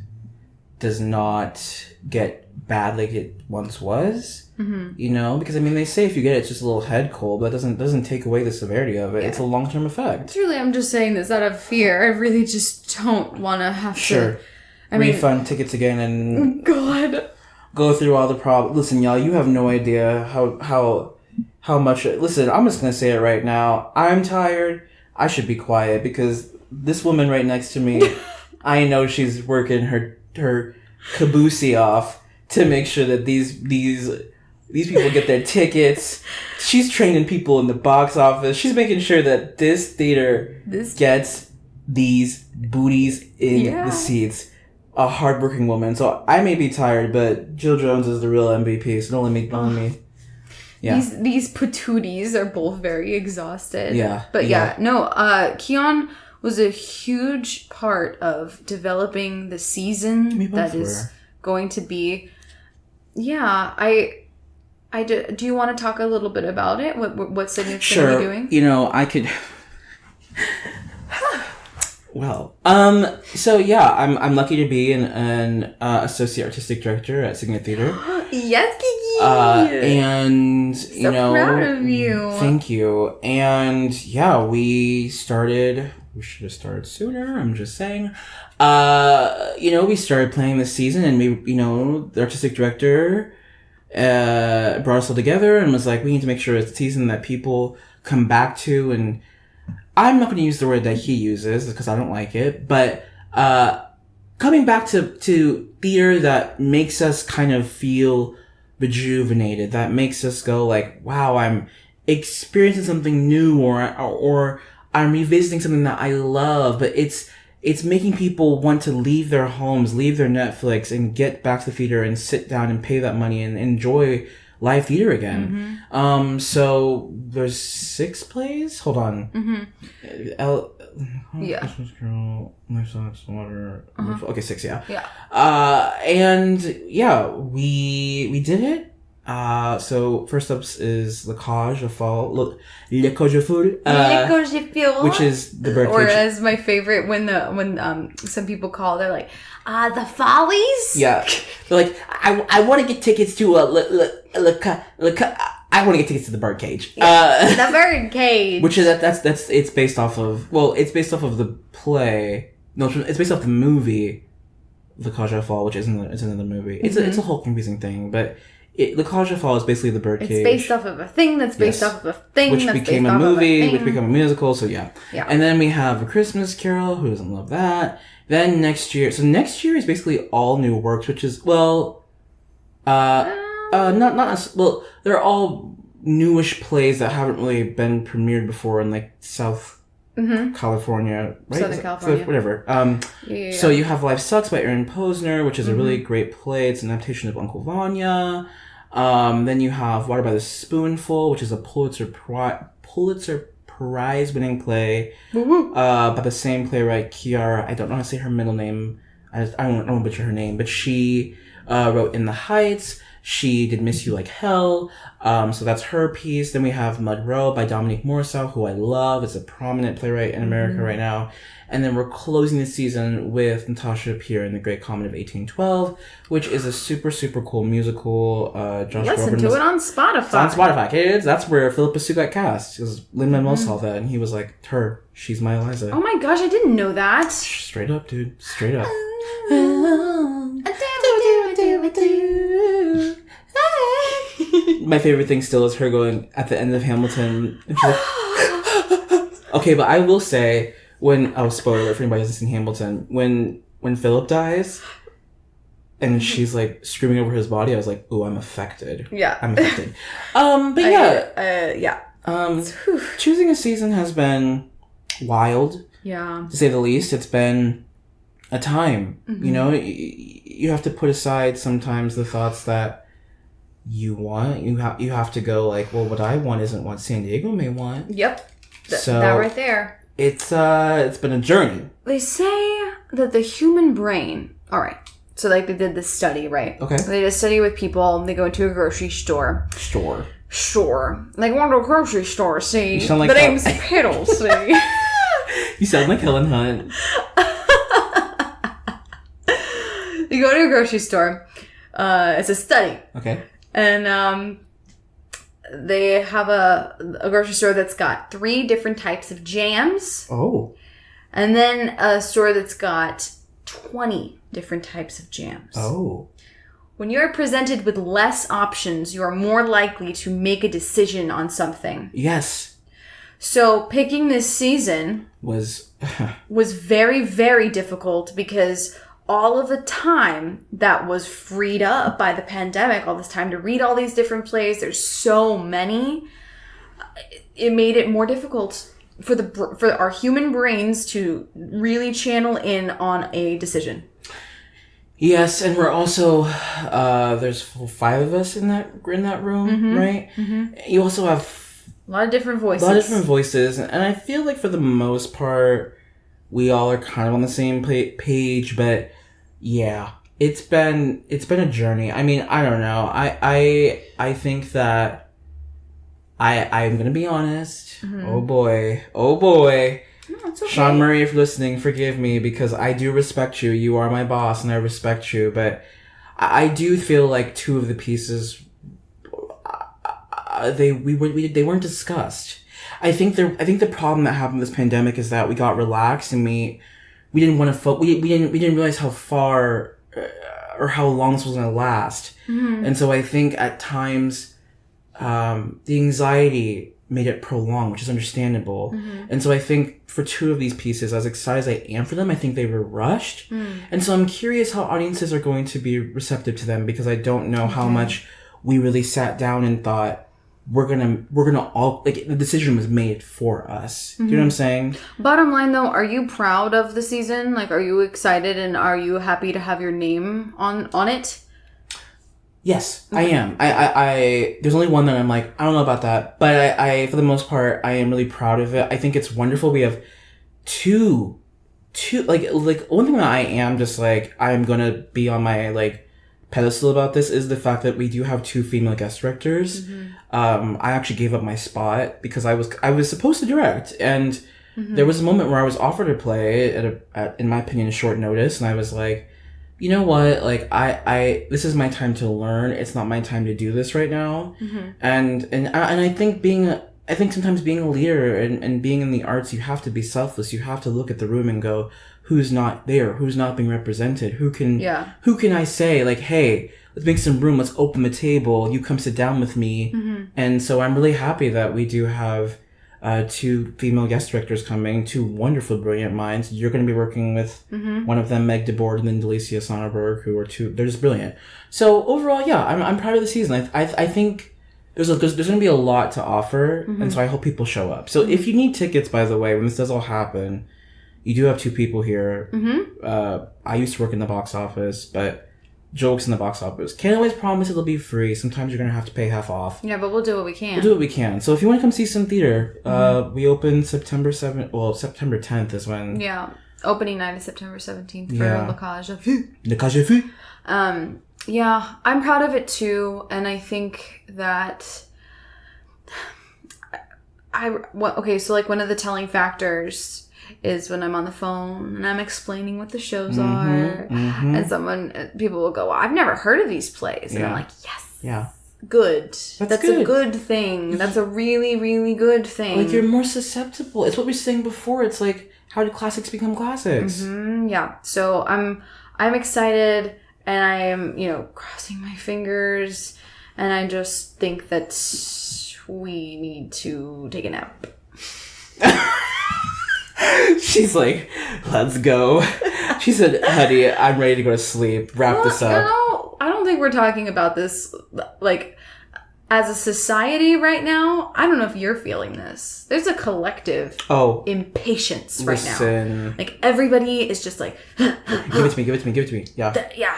does not get bad like it once was. You know, because I mean, they say if you get it, it's just a little head cold, but that doesn't take away the severity of it. Yeah. It's a long-term effect. Truly, I'm just saying this out of fear. I really just don't want to have to refund tickets again and go through all the problems. Listen, y'all, you have no idea how much. Listen, I'm just gonna say it right now. I'm tired. I should be quiet because this woman right next to me, I know she's working her caboose off to make sure that these people get their tickets. She's training people in the box office. She's making sure that this theater gets these booties in the seats. A hardworking woman. So I may be tired, but Jill Jones is the real MVP. So don't let me. Yeah. These patooties are both very exhausted. Yeah. But Kian was a huge part of developing the season that is going to be. Yeah, do you want to talk a little bit about it? What segment's going to be doing? You know, I could. Well, so yeah, I'm lucky to be an associate artistic director at Signet Theater. Yes, Kiki. And you know, proud of you. Thank you. And yeah, we should have started sooner. I'm just saying. We started playing this season, and the artistic director brought us all together and was like, we need to make sure it's a season that people come back to. And I'm not going to use the word that he uses because I don't like it, but coming back to theater that makes us kind of feel rejuvenated, that makes us go like, wow, I'm experiencing something new, or I'm revisiting something that I love, but it's making people want to leave their homes, leave their Netflix, and get back to the theater and sit down and pay that money and enjoy live theater again. So there's 6 plays. Hold on. Christmas Carol, Life Sucks, Water. Okay, 6. Yeah. And yeah, we did it. So first up is Le Cage of Fall, Le Cage of Fool, which is the birdcage. Or as my favorite, when some people call, they're like, the Follies. Yeah, they're like, I want to get tickets to I want to get tickets to the birdcage. The birdcage, which is it's based off of the play. No, it's based off the movie, Le Cage of Fall, which isn't the movie. It's a whole confusing thing, but. Le Cage of Fall is basically the birdcage. It's based off of a thing that's based off of a thing which that's became based a movie, off of which became a musical. So yeah. And then we have A Christmas Carol. Who doesn't love that? Then next year is basically all new works, which is they're all newish plays that haven't really been premiered before in like South California, right? Southern California. Whatever. So you have Life Sucks by Aaron Posner, which is a really great play. It's an adaptation of Uncle Vanya. Then you have Water by the Spoonful, which is a Pulitzer Prize winning play by the same playwright, Kiara. I don't know how to say her middle name. I don't want to butcher her name, but she wrote In the Heights. She did Miss You Like Hell. So that's her piece. Then we have Mud Row by Dominique Morisseau, who I love. It's a prominent playwright in America right now. And then we're closing the season with Natasha Peer in The Great Comet of 1812, which is a super, super cool musical. Listen to it on Spotify. It's on Spotify, kids. That's where Philippa Sue got cast. Because Lin-Manuel saw that, and he was like, she's my Eliza. Oh my gosh, I didn't know that. Straight up, dude. Straight up. My favorite thing still is her going at the end of Hamilton. And she's like, okay, but I will say, spoiler for anybody who hasn't seen Hamilton, when Philip dies and she's like screaming over his body, I was like, ooh, I'm affected. Yeah. I'm affected. Choosing a season has been wild. Yeah. To say the least. It's been a time. You know, you have to put aside sometimes the thoughts that you want. You have to go like, well, what I want isn't what San Diego may want. Yep. That right there. It's been a journey. They say that the human brain. All right. So like they did this study, right? Okay. They did a study with people. They go into a grocery store. Like want to a grocery store. See, you sound like the name's Piddle. See. You sound like Helen Hunt. You go to a grocery store. It's a study. Okay. And they have a grocery store that's got 3 different types of jams. Oh. And then a store that's got 20 different types of jams. Oh. When you're presented with less options, you are more likely to make a decision on something. Yes. So picking this season was very, very difficult because all of the time that was freed up by the pandemic, all this time to read all these different plays, there's so many, it made it more difficult for our human brains to really channel in on a decision. Yes, and we're also there's 5 of us in that room, right? Mm-hmm. You also have a lot of different voices. And I feel like for the most part, we all are kind of on the same page, but yeah, it's been a journey. I mean, I don't know. I think that I'm gonna be honest. Mm-hmm. Oh boy. No, it's okay. Sean Murray, if you're listening, forgive me because I do respect you. You are my boss, and I respect you. But I do feel like 2 of the pieces, they weren't discussed. I think the problem that happened with this pandemic is that we got relaxed and we didn't want to we didn't realize how far or how long this was going to last. Mm-hmm. And so I think at times the anxiety made it prolonged, which is understandable. Mm-hmm. And so I think for 2 of these pieces, as excited as I am for them, I think they were rushed. Mm. And so I'm curious how audiences are going to be receptive to them because I don't know how much we really sat down and thought, we're gonna all, like, the decision was made for us. Do you know what I'm saying? Bottom line though, are you proud of the season? Like, are you excited and are you happy to have your name on it? Yes, I am. I there's only one that I'm like, I don't know about that, but I for the most part, I am really proud of it. I think it's wonderful. We have two like one thing that I am just like, I'm gonna be on my like pedestal about this is the fact that we do have 2 female guest directors. Mm-hmm. I actually gave up my spot because I was supposed to direct, and there was a moment where I was offered a play at in my opinion, a short notice, and I was like, you know what? Like, I this is my time to learn. It's not my time to do this right now. Mm-hmm. And I think sometimes being a leader and being in the arts, you have to be selfless. You have to look at the room and go, who's not there? Who's not being represented? Who can I say, like, hey, let's make some room. Let's open the table. You come sit down with me. Mm-hmm. And so I'm really happy that we do have 2 female guest directors coming, 2 wonderful, brilliant minds. You're going to be working with one of them, Meg DeBoard, and then Delicia Sonnenberg, who are 2. They're just brilliant. So overall, yeah, I'm proud of the season. I think there's going to be a lot to offer, and so I hope people show up. So if you need tickets, by the way, when this does all happen, you do have 2 people here. I used to work in the box office, but Jill works in the box office. Can't always promise it'll be free. Sometimes you're going to have to pay half off. Yeah, but we'll do what we can. We'll do what we can. So if you want to come see some theater, we open September 7th. Well, September 10th is when... Yeah. Opening night is September 17th for La Cage aux Folles. La Cage aux Folles. Yeah, I'm proud of it too, and I think that so like one of the telling factors is when I'm on the phone and I'm explaining what the shows are, and people will go, well, I've never heard of these plays, and I'm like, yes, good. That's good. A good thing. That's a really, really good thing. Like, you're more susceptible. It's what we were saying before. It's like, how do classics become classics? Yeah. So I'm excited. And I am, crossing my fingers, and I just think that we need to take a nap. She's like, let's go. She said, honey, I'm ready to go to sleep. Wrap this up. No, I don't think we're talking about this, like, as a society right now. I don't know if you're feeling this. There's a collective impatience right now. Like, everybody is just like... give it to me. Yeah.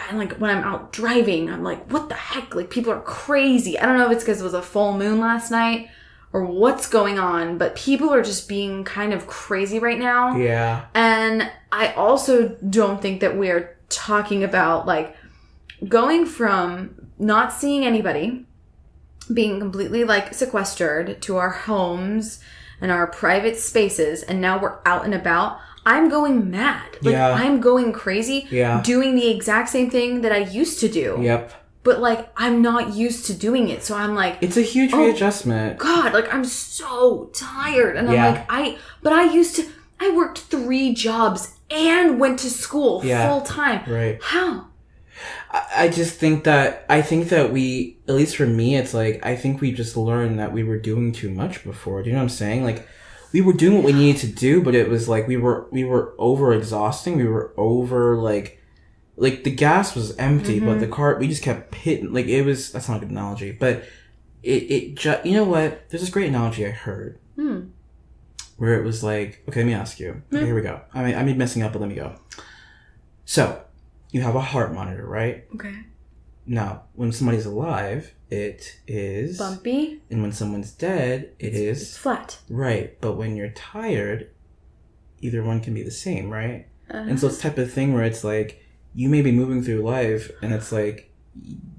And like, when I'm out driving, I'm like, what the heck? Like, people are crazy. I don't know if it's because it was a full moon last night or what's going on, but people are just being kind of crazy right now. Yeah. And I also don't think that we're talking about, like, going from not seeing anybody, being completely, like, sequestered to our homes and our private spaces, and now we're out and about. I'm going mad. Like, I'm going crazy. Yeah. Doing the exact same thing that I used to do. Yep. But, like, I'm not used to doing it. So I'm like... It's a huge readjustment. God, like, I'm so tired. And I'm like, I worked 3 jobs and went to school full time. Right. How? I think that we, at least for me, it's like, I think we just learned that we were doing too much before. Do you know what I'm saying? Like, we were doing what we needed to do, but it was like, we were over exhausting. We were over, like the gas was empty, but the car, we just kept hitting, like, it was, that's not a good analogy, but it just, you know what? There's this great analogy I heard. Where it was like, okay, let me ask you. Okay, here we go. I mean, messing up, but let me go. So, you have a heart monitor, right? Okay. Now, when somebody's alive, it is... bumpy. And when someone's dead, it's flat. Right. But when you're tired, either one can be the same, right? And so it's the type of thing where it's like, you may be moving through life, and it's like,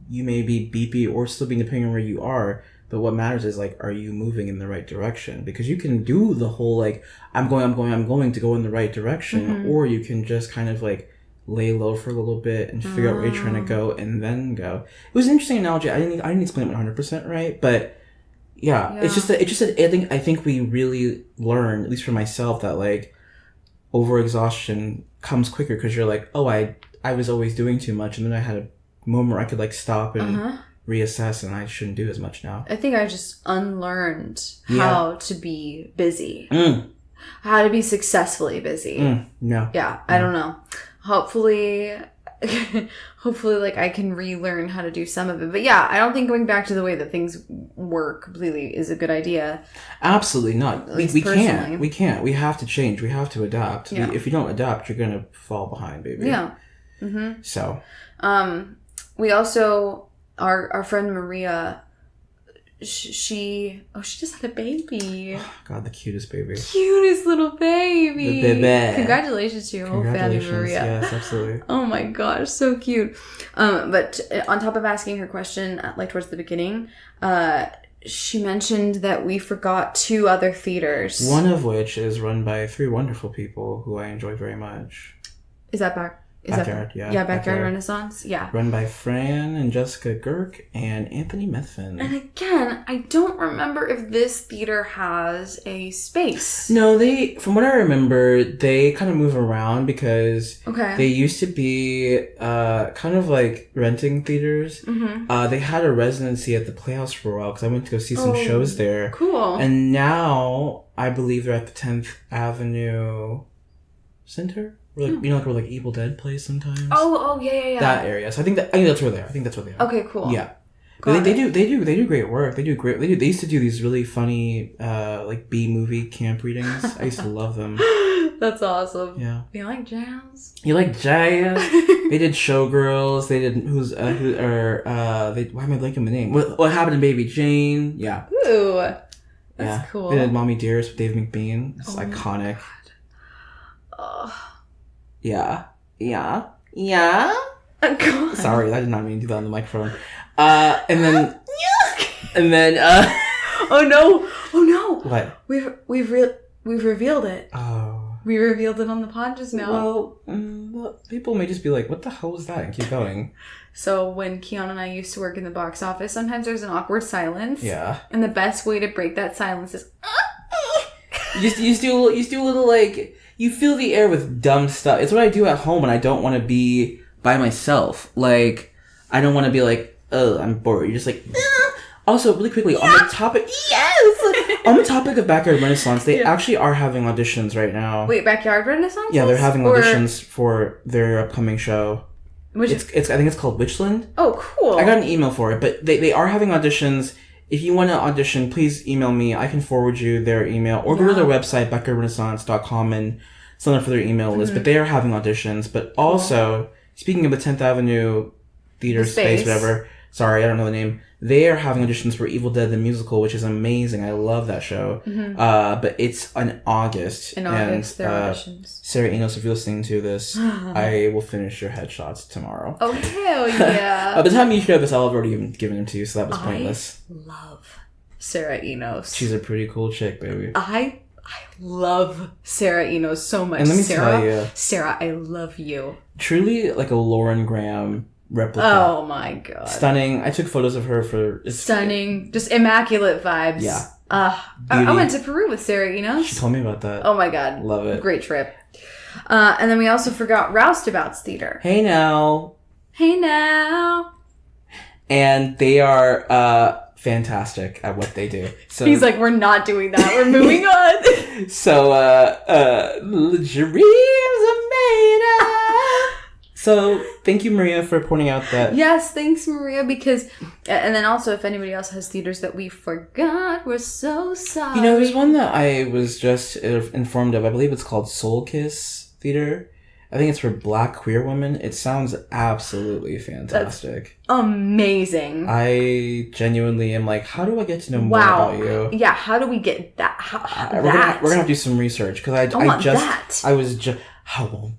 you may be beepy or still being depending on where you are, but what matters is, like, are you moving in the right direction? Because you can do the whole, like, I'm going to go in the right direction, or you can just kind of, like, lay low for a little bit and figure out where you're trying to go and then go. It was an interesting analogy. I didn't explain it 100% right, but yeah. It's just that I think we really learn, at least for myself, that, like, overexhaustion comes quicker because you're like, oh, I was always doing too much, and then I had a moment where I could, like, stop and reassess, and I shouldn't do as much now. I think I just unlearned how to be busy. How to be successfully busy. Yeah, I don't know. Hopefully, like, I can relearn how to do some of it. But yeah, I don't think going back to the way that things work completely is a good idea. Absolutely not. We can't. We can't. We have to change. We have to adapt. Yeah. If you don't adapt, you're going to fall behind, baby. Yeah. So. We also, our friend Maria... She just had a baby. God, the cutest baby. Cutest little baby. The baby. Congratulations to your whole family, Maria. Yes, absolutely. Oh my gosh, so cute. But on top of asking her question, like towards the beginning, she mentioned that we forgot 2 other theaters. One of which is run by 3 wonderful people who I enjoy very much. Is that back? Backyard, Backyard Renaissance. Yeah. Run by Fran and Jessica Girk and Anthony Methvin. And again, I don't remember if this theater has a space. No, from what I remember, they kind of move around because they used to be kind of like renting theaters. They had a residency at the Playhouse for a while because I went to go see some shows there. Cool. And now I believe they're at the 10th Avenue Center. Where, like, you know, like where, like, Evil Dead plays sometimes. Oh, yeah. That area. So I think that's where they are. Okay, cool. Yeah. They do great work. They used to do these really funny like B-movie camp readings. I used to love them. That's awesome. Yeah. You like jazz? You like jazz? They did Showgirls. They did why am I blanking on the name? What Happened to Baby Jane? Yeah. Ooh. That's cool. They did Mommy Dearest with Dave McBean. It's iconic. Yeah. God. Sorry, I did not mean to do that on the microphone. And then Oh no. What? We've revealed it. Oh. We revealed it on the pod just now. Well, people may just be like, what the hell was that? And keep going. So when Kian and I used to work in the box office, sometimes there's an awkward silence. Yeah. And the best way to break that silence is You just do a little like, you fill the air with dumb stuff. It's what I do at home when I don't want to be by myself. Like, I don't want to be like, oh, I'm bored. You're just like, Also, really quickly, on the topic... Yes! On the topic of Backyard Renaissance, they actually are having auditions right now. Wait, Backyard Renaissance? Yeah, they're having auditions for their upcoming show. Which I think it's called Witchland. Oh, cool. I got an email for it, but they are having auditions. If you want to audition, please email me. I can forward you their email. Or go to their website, backyardrenaissance.com, and sign up for their email list. But they are having auditions. But also, speaking of the 10th Avenue Theater space, whatever... Sorry, I don't know the name. They are having auditions for Evil Dead the Musical, which is amazing. I love that show. But it's in August. In August, there are auditions. Sarah Enos, if you're listening to this, I will finish your headshots tomorrow. Oh, hell yeah. By the time you hear this, I'll have already given them to you, so that was pointless. I love Sarah Enos. She's a pretty cool chick, baby. I love Sarah Enos so much. And let me tell you. Sarah, I love you. Truly like a Lauren Graham replica. Oh my god. Stunning. I took photos of her for... Stunning. Just immaculate vibes. Yeah. I went to Peru with Sarah Enos. She told me about that. Oh my god. Love it. Great trip. And then we also forgot Roustabout's Theater. Hey now. And they are fantastic at what they do. So he's like, we're not doing that. We're moving on. So, dreams are made of... So, thank you, Maria, for pointing out that... Yes, thanks, Maria, because... And then also, if anybody else has theaters that we forgot, we're so sorry. You know, there's one that I was just informed of. I believe it's called Soul Kiss Theater. I think it's for Black queer women. It sounds absolutely fantastic. That's amazing. I genuinely am like, how do I get to know more about you? Yeah, how do we get that? We're gonna have to do some research, because I want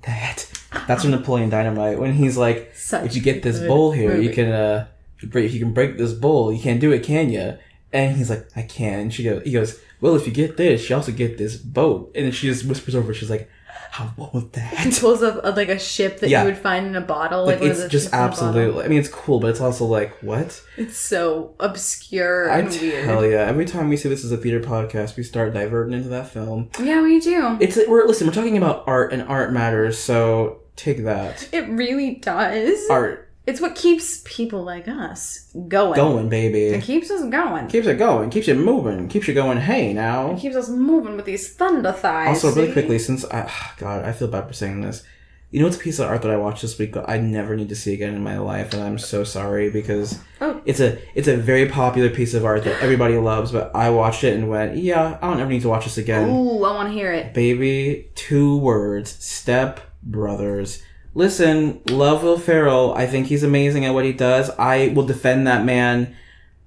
that. That's from Napoleon Dynamite, when he's like, if you get this bowl here, movie. If you can break this bowl, you can't do it, can you? And he's like, I can. And he goes, well, if you get this, you also get this boat. And then she just whispers over, she's like, how about that? He pulls up like a ship that you would find in a bottle. Like it's just absolutely... I mean, it's cool, but it's also like, what? It's so obscure and weird. Hell yeah. Every time we say this is a theater podcast, we start diverting into that film. Yeah, we do. We're talking about art, and art matters, so take that. It really does. Art. It's what keeps people like us going. Going, baby. It keeps us going. Keeps it going. Keeps it moving. Keeps you going, hey, now. It keeps us moving with these thunder thighs. Also, really quickly, since I feel bad for saying this. You know what's a piece of art that I watched this week that I never need to see again in my life, and I'm so sorry, because it's a very popular piece of art that everybody loves, but I watched it and went, yeah, I don't ever need to watch this again. Ooh, I want to hear it. Baby, 2 words. Step Brothers. Listen, love Will Ferrell. I think he's amazing at what he does. I will defend that man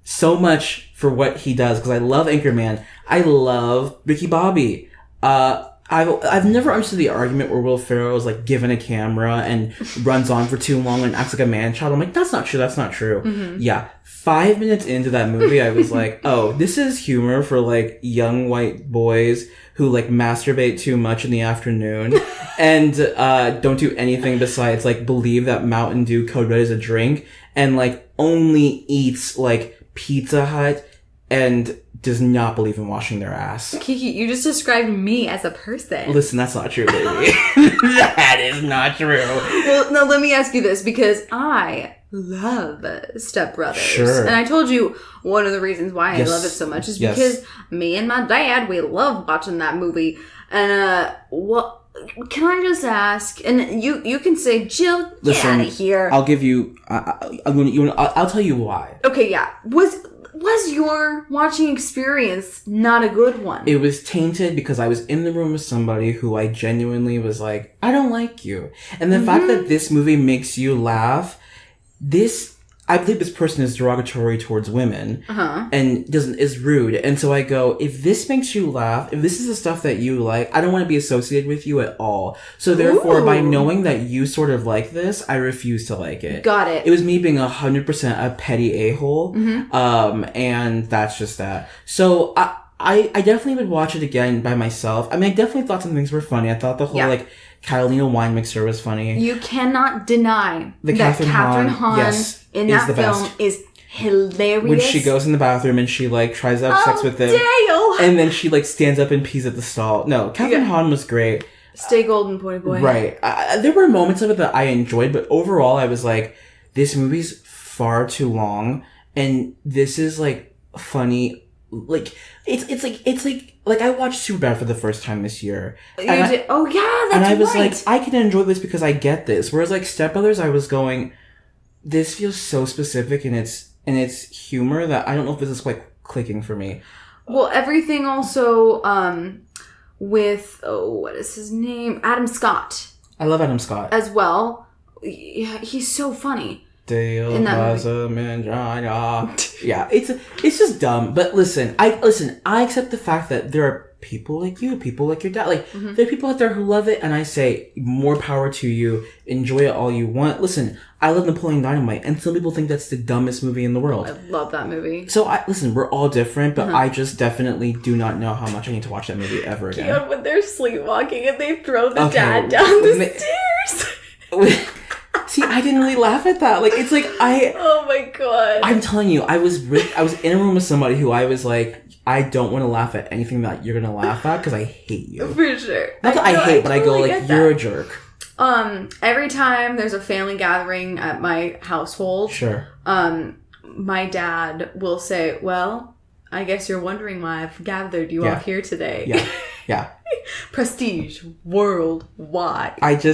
so much for what he does, because I love Anchorman. I love Ricky Bobby. I've never understood the argument where Will Ferrell is like given a camera and runs on for too long and acts like a man-child. I'm like, that's not true. Mm-hmm. Yeah. 5 minutes into that movie, I was like, oh, this is humor for like young white boys who like masturbate too much in the afternoon and don't do anything besides like believe that Mountain Dew Code Red is a drink, and like only eats like Pizza Hut and does not believe in washing their ass. Kiki, you just described me as a person. Listen, that's not true, baby. That is not true. Well, no, let me ask you this, because I love Step Brothers. Sure. And I told you one of the reasons why I love it so much is because me and my dad, we love watching that movie. And what can I just ask, and you can say, Jill, get out of here. I'll give you, I'll tell you why. Okay, yeah. Was your watching experience not a good one? It was tainted because I was in the room with somebody who I genuinely was like, I don't like you. And the fact that this movie makes you laugh, I believe this person is derogatory towards women and is rude. And so I go, if this makes you laugh, if this is the stuff that you like, I don't want to be associated with you at all. So therefore, by knowing that you sort of like this, I refuse to like it. Got it. It was me being 100% a petty a-hole. And that's just that. So I definitely would watch it again by myself. I mean, I definitely thought some things were funny. I thought the whole Catalina wine mixer was funny. You cannot deny that Catherine Hahn in that film is hilarious. When she goes in the bathroom and she tries to have sex with him, Dale! And then she stands up and pees at the stall. No, Catherine Hahn was great. Stay golden, boy. Right. There were moments of it that I enjoyed, but overall I was like, this movie's far too long, and this is funny. It's like I watched Superbad for the first time this year. You did? Oh yeah, that's right. And I was like, I can enjoy this because I get this. Whereas Step Brothers, I was going, this feels so specific in its humor that I don't know if this is quite clicking for me. Well, everything also with what is his name? Adam Scott. I love Adam Scott as well. Yeah, he's so funny. Dale yeah, it's just dumb. But listen, I accept the fact that there are people like you, people like your dad. There are people out there who love it, and I say, more power to you. Enjoy it all you want. Listen, I love Napoleon Dynamite, and some people think that's the dumbest movie in the world. I love that movie. So we're all different, but I just definitely do not know how much I need to watch that movie ever again. Yeah, when they're sleepwalking and they throw the dad down the stairs. See, I didn't really laugh at that. Oh my god. I'm telling you, I was in a room with somebody who I was like, I don't want to laugh at anything that you're gonna laugh at because I hate you. For sure. Not that I hate, but totally I go you're a jerk. Every time there's a family gathering at my household, sure. My dad will say, "Well, I guess you're wondering why I've gathered you all here today." Yeah. Prestige worldwide. Their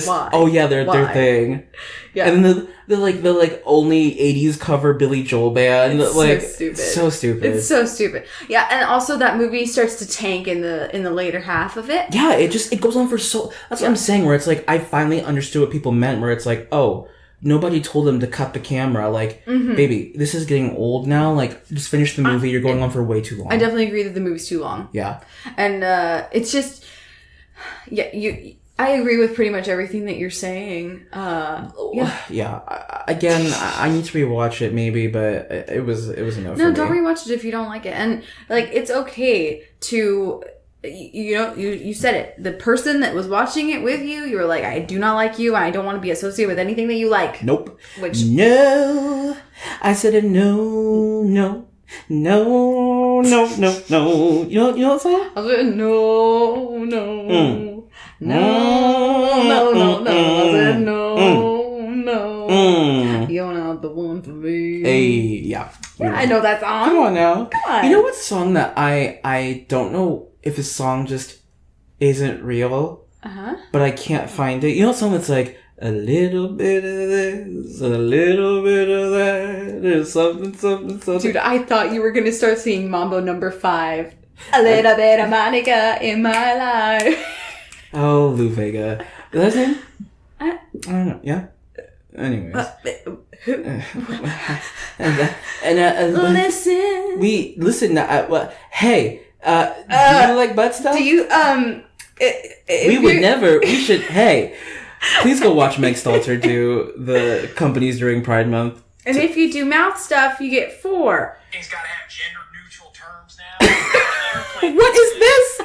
thing. Yeah. And then the only 80s cover Billy Joel band. It's so stupid. It's so stupid. Yeah, and also that movie starts to tank in the later half of it. Yeah, it goes on for so. That's what I'm saying. Where it's I finally understood what people meant. Where it's oh, nobody told them to cut the camera. Baby, this is getting old now. Just finish the movie. You're going on for way too long. I definitely agree that the movie's too long. Yeah. And it's just, I agree with pretty much everything that you're saying. Yeah. Again, I need to rewatch it maybe, but it was a no for me. No, don't rewatch it if you don't like it. And it's okay to. You said it. The person that was watching it with you, you were like, I do not like you. I don't want to be associated with anything that you like. Nope. No. I said a no. You know that song? I said no. I said no. You're not the one for me. Hey, yeah. I know that song. Come on now. Come on. You know what song that I don't know if a song just isn't real, but I can't find it. You know what song that's a little bit of this, a little bit of that, there's something. Dude, I thought you were going to start singing Mambo number 5. A little bit of Monica in my life. Oh, Lou Vega. Is that his name? I don't know. Yeah? Anyways. Listen. Hey, do you like butt stuff? Do you, we should, hey, please go watch Meg Stalter do the companies during Pride Month. And if you do mouth stuff, you get 4. Things gotta have gender neutral terms now. What is this?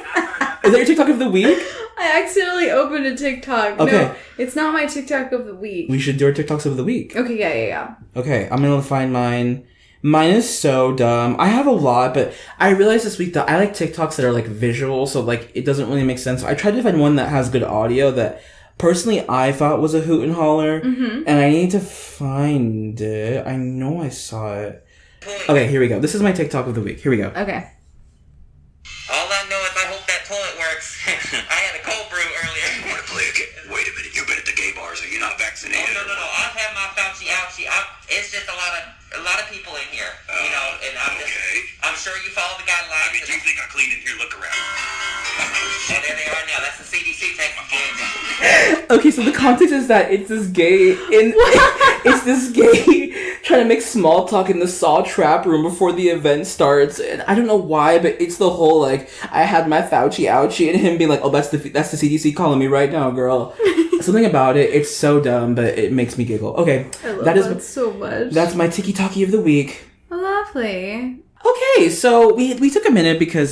Is that your TikTok of the week? I accidentally opened a TikTok. Okay. No, it's not my TikTok of the week. We should do our TikToks of the week. Okay, yeah. Okay, I'm gonna find mine. Mine is so dumb. I have a lot, but I realized this week that I like TikToks that are visual, so it doesn't really make sense. I tried to find one that has good audio that personally I thought was a hoot and holler, and I need to find it. I know I saw it. Okay, here we go. This is my TikTok of the week. Here we go. Okay. All I know is I hope that toilet works. I had a cold brew earlier. sure you follow the guidelines. I mean, do you think I cleaned in here? Look around. Oh, there they are now. That's the CDC taking kids. Okay, so the context is that it's this gay trying to make small talk in the Saw trap room before the event starts, and I don't know why, but it's the whole like I had my Fauci ouchie and him being like, oh, that's the CDC calling me right now, girl. Something about it, it's so dumb, but it makes me giggle. Okay, I love that so much. That's my tiki-talkie of the week. Oh, lovely. Okay, so we took a minute because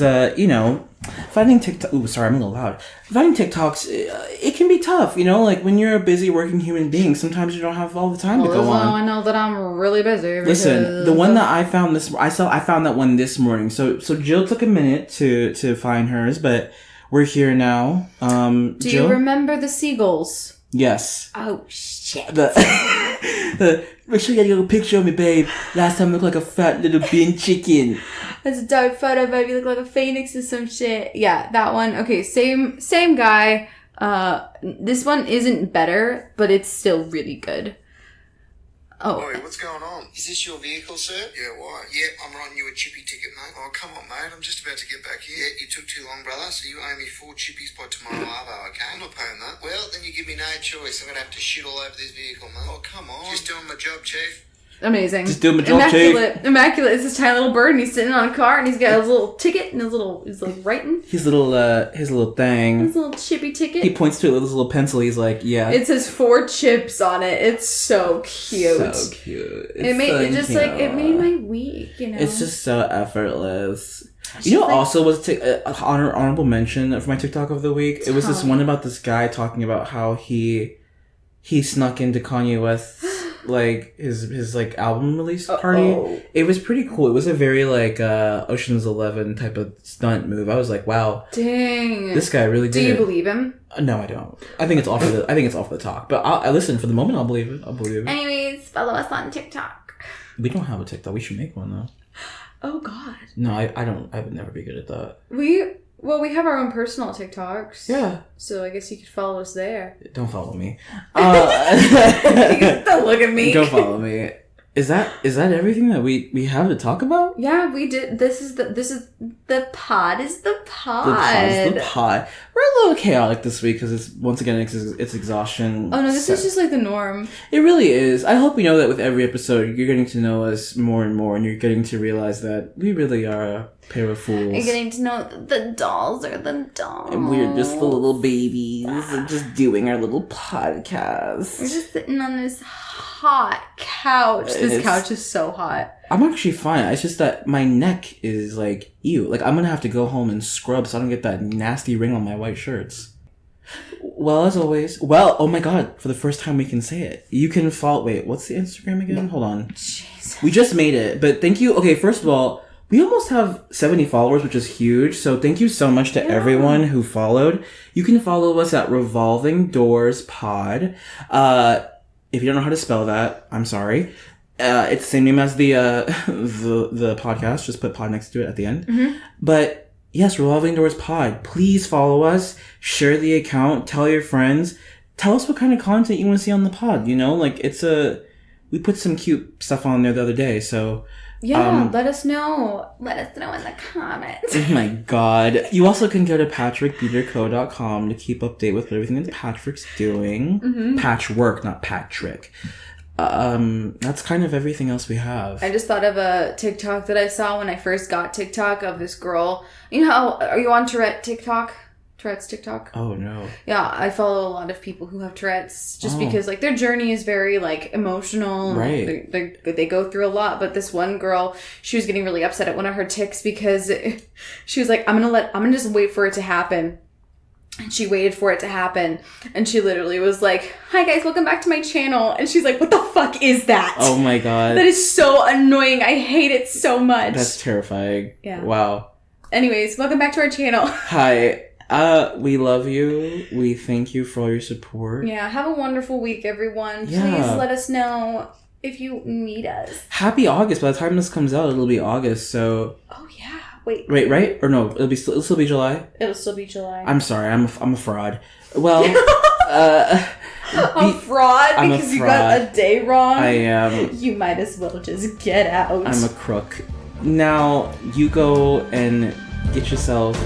finding TikTok. Ooh, sorry, I'm a little loud. Finding TikToks, it can be tough. Like when you're a busy working human being, sometimes you don't have all the time to go on. I know that I'm really busy. Listen, the one that I found I found that one this morning. So Jill took a minute to find hers, but we're here now. Do Jill? you remember the seagulls? Yes. Oh shit. Make sure you get a little picture of me, babe. Last time I looked like a fat little bean chicken. That's a dope photo, babe. You look like a phoenix or some shit. Yeah, that one. Okay, same guy. This one isn't better, but it's still really good. Oh. Oi, what's going on? Is this your vehicle, sir? Yeah, why? Yep, I'm writing you a chippy ticket, mate. Oh, come on, mate. I'm just about to get back here. Yeah, you took too long, brother, so you owe me 4 chippies by tomorrow, Arvo, okay? I'm not paying that. Well, then you give me no choice. I'm going to have to shit all over this vehicle, mate. Oh, come on. Just doing my job, chief. Amazing. Just doing my job, chief. Immaculate. It's this tiny little bird, and he's sitting on a car, and he's got his little ticket and his little writing. His little thing. His little chippy ticket. He points to it with his little pencil. He's like, yeah. It says 4 chips on it. It's so cute. So cute. It made my week. It's just so effortless. Also was honorable mention for my TikTok of the week. It was this one about this guy talking about how he snuck into Kanye West's like his like album release party. It was pretty cool. It was a very like Ocean's 11 type of stunt move. I was like, wow, dang, this guy really did. Do you believe him? No, I don't. I think it's off the talk. But I listen, for the moment, I'll believe it. Anyways, follow us on TikTok. We don't have a TikTok. We should make one though. Oh God. No, I don't. I would never be good at that. We have our own personal TikToks. Yeah. So I guess you could follow us there. Don't follow me. Don't look at me. Don't follow me. Is that everything that we have to talk about? Yeah, we did. This is the pod. Is the pod. The pod. We're a little chaotic this week because it's once again it's exhaustion. Oh no, this is just like the norm. It really is. I hope you know that with every episode you're getting to know us more and more, and you're getting to realize that we really are a pair of fools. You're getting to know the dolls are the dolls, and we're just the little babies and just doing our little podcast. We're just sitting on this hot couch. This couch is so hot. I'm actually fine. It's just that my neck is like, ew. Like, I'm gonna have to go home and scrub so I don't get that nasty ring on my white shirts. Well, as always. Well, oh my God. For the first time we can say it. You can follow... Wait, what's the Instagram again? Hold on. Jesus. We just made it. But thank you. Okay, first of all, we almost have 70 followers, which is huge. So thank you so much to everyone who followed. You can follow us at Revolving Doors Pod. If you don't know how to spell that, I'm sorry. It's the same name as the podcast. Just put pod next to it at the end. Mm-hmm. But yes, Revolving Doors Pod. Please follow us. Share the account. Tell your friends. Tell us what kind of content you want to see on the pod. Like we put some cute stuff on there the other day. So yeah, let us know. Let us know in the comments. Oh my God. You also can go to patrickbeaterco.com to keep update with everything that Patrick's doing. Mm-hmm. Patchwork, not Patrick. That's kind of everything else we have. I just thought of a TikTok that I saw when I first got TikTok of this girl. Are you on Tourette's TikTok? Oh no. Yeah, I follow a lot of people who have Tourette's just because like their journey is very like emotional. Right. They go through a lot, but this one girl, she was getting really upset at one of her tics because she was like, I'm gonna just wait for it to happen. And she waited for it to happen. And she literally was like, hi guys, welcome back to my channel. And she's like, what the fuck is that? Oh my God. That is so annoying. I hate it so much. That's terrifying. Yeah. Wow. Anyways, welcome back to our channel. Hi. We love you. We thank you for all your support. Yeah, have a wonderful week, everyone. Yeah. Please let us know if you need us. Happy August. By the time this comes out, it'll be August, so... Oh, yeah. Wait, right? Or no, it'll still be July? It'll still be July. I'm sorry, I'm a fraud. Well, a fraud? Because you got a day wrong? I am. You might as well just get out. I'm a crook. now you go and get yourself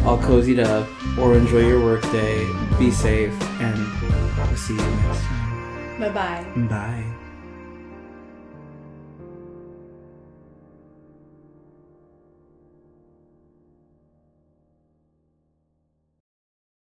all cozied up or enjoy your work day. Be safe, and we'll see you next time. Bye-bye. Bye.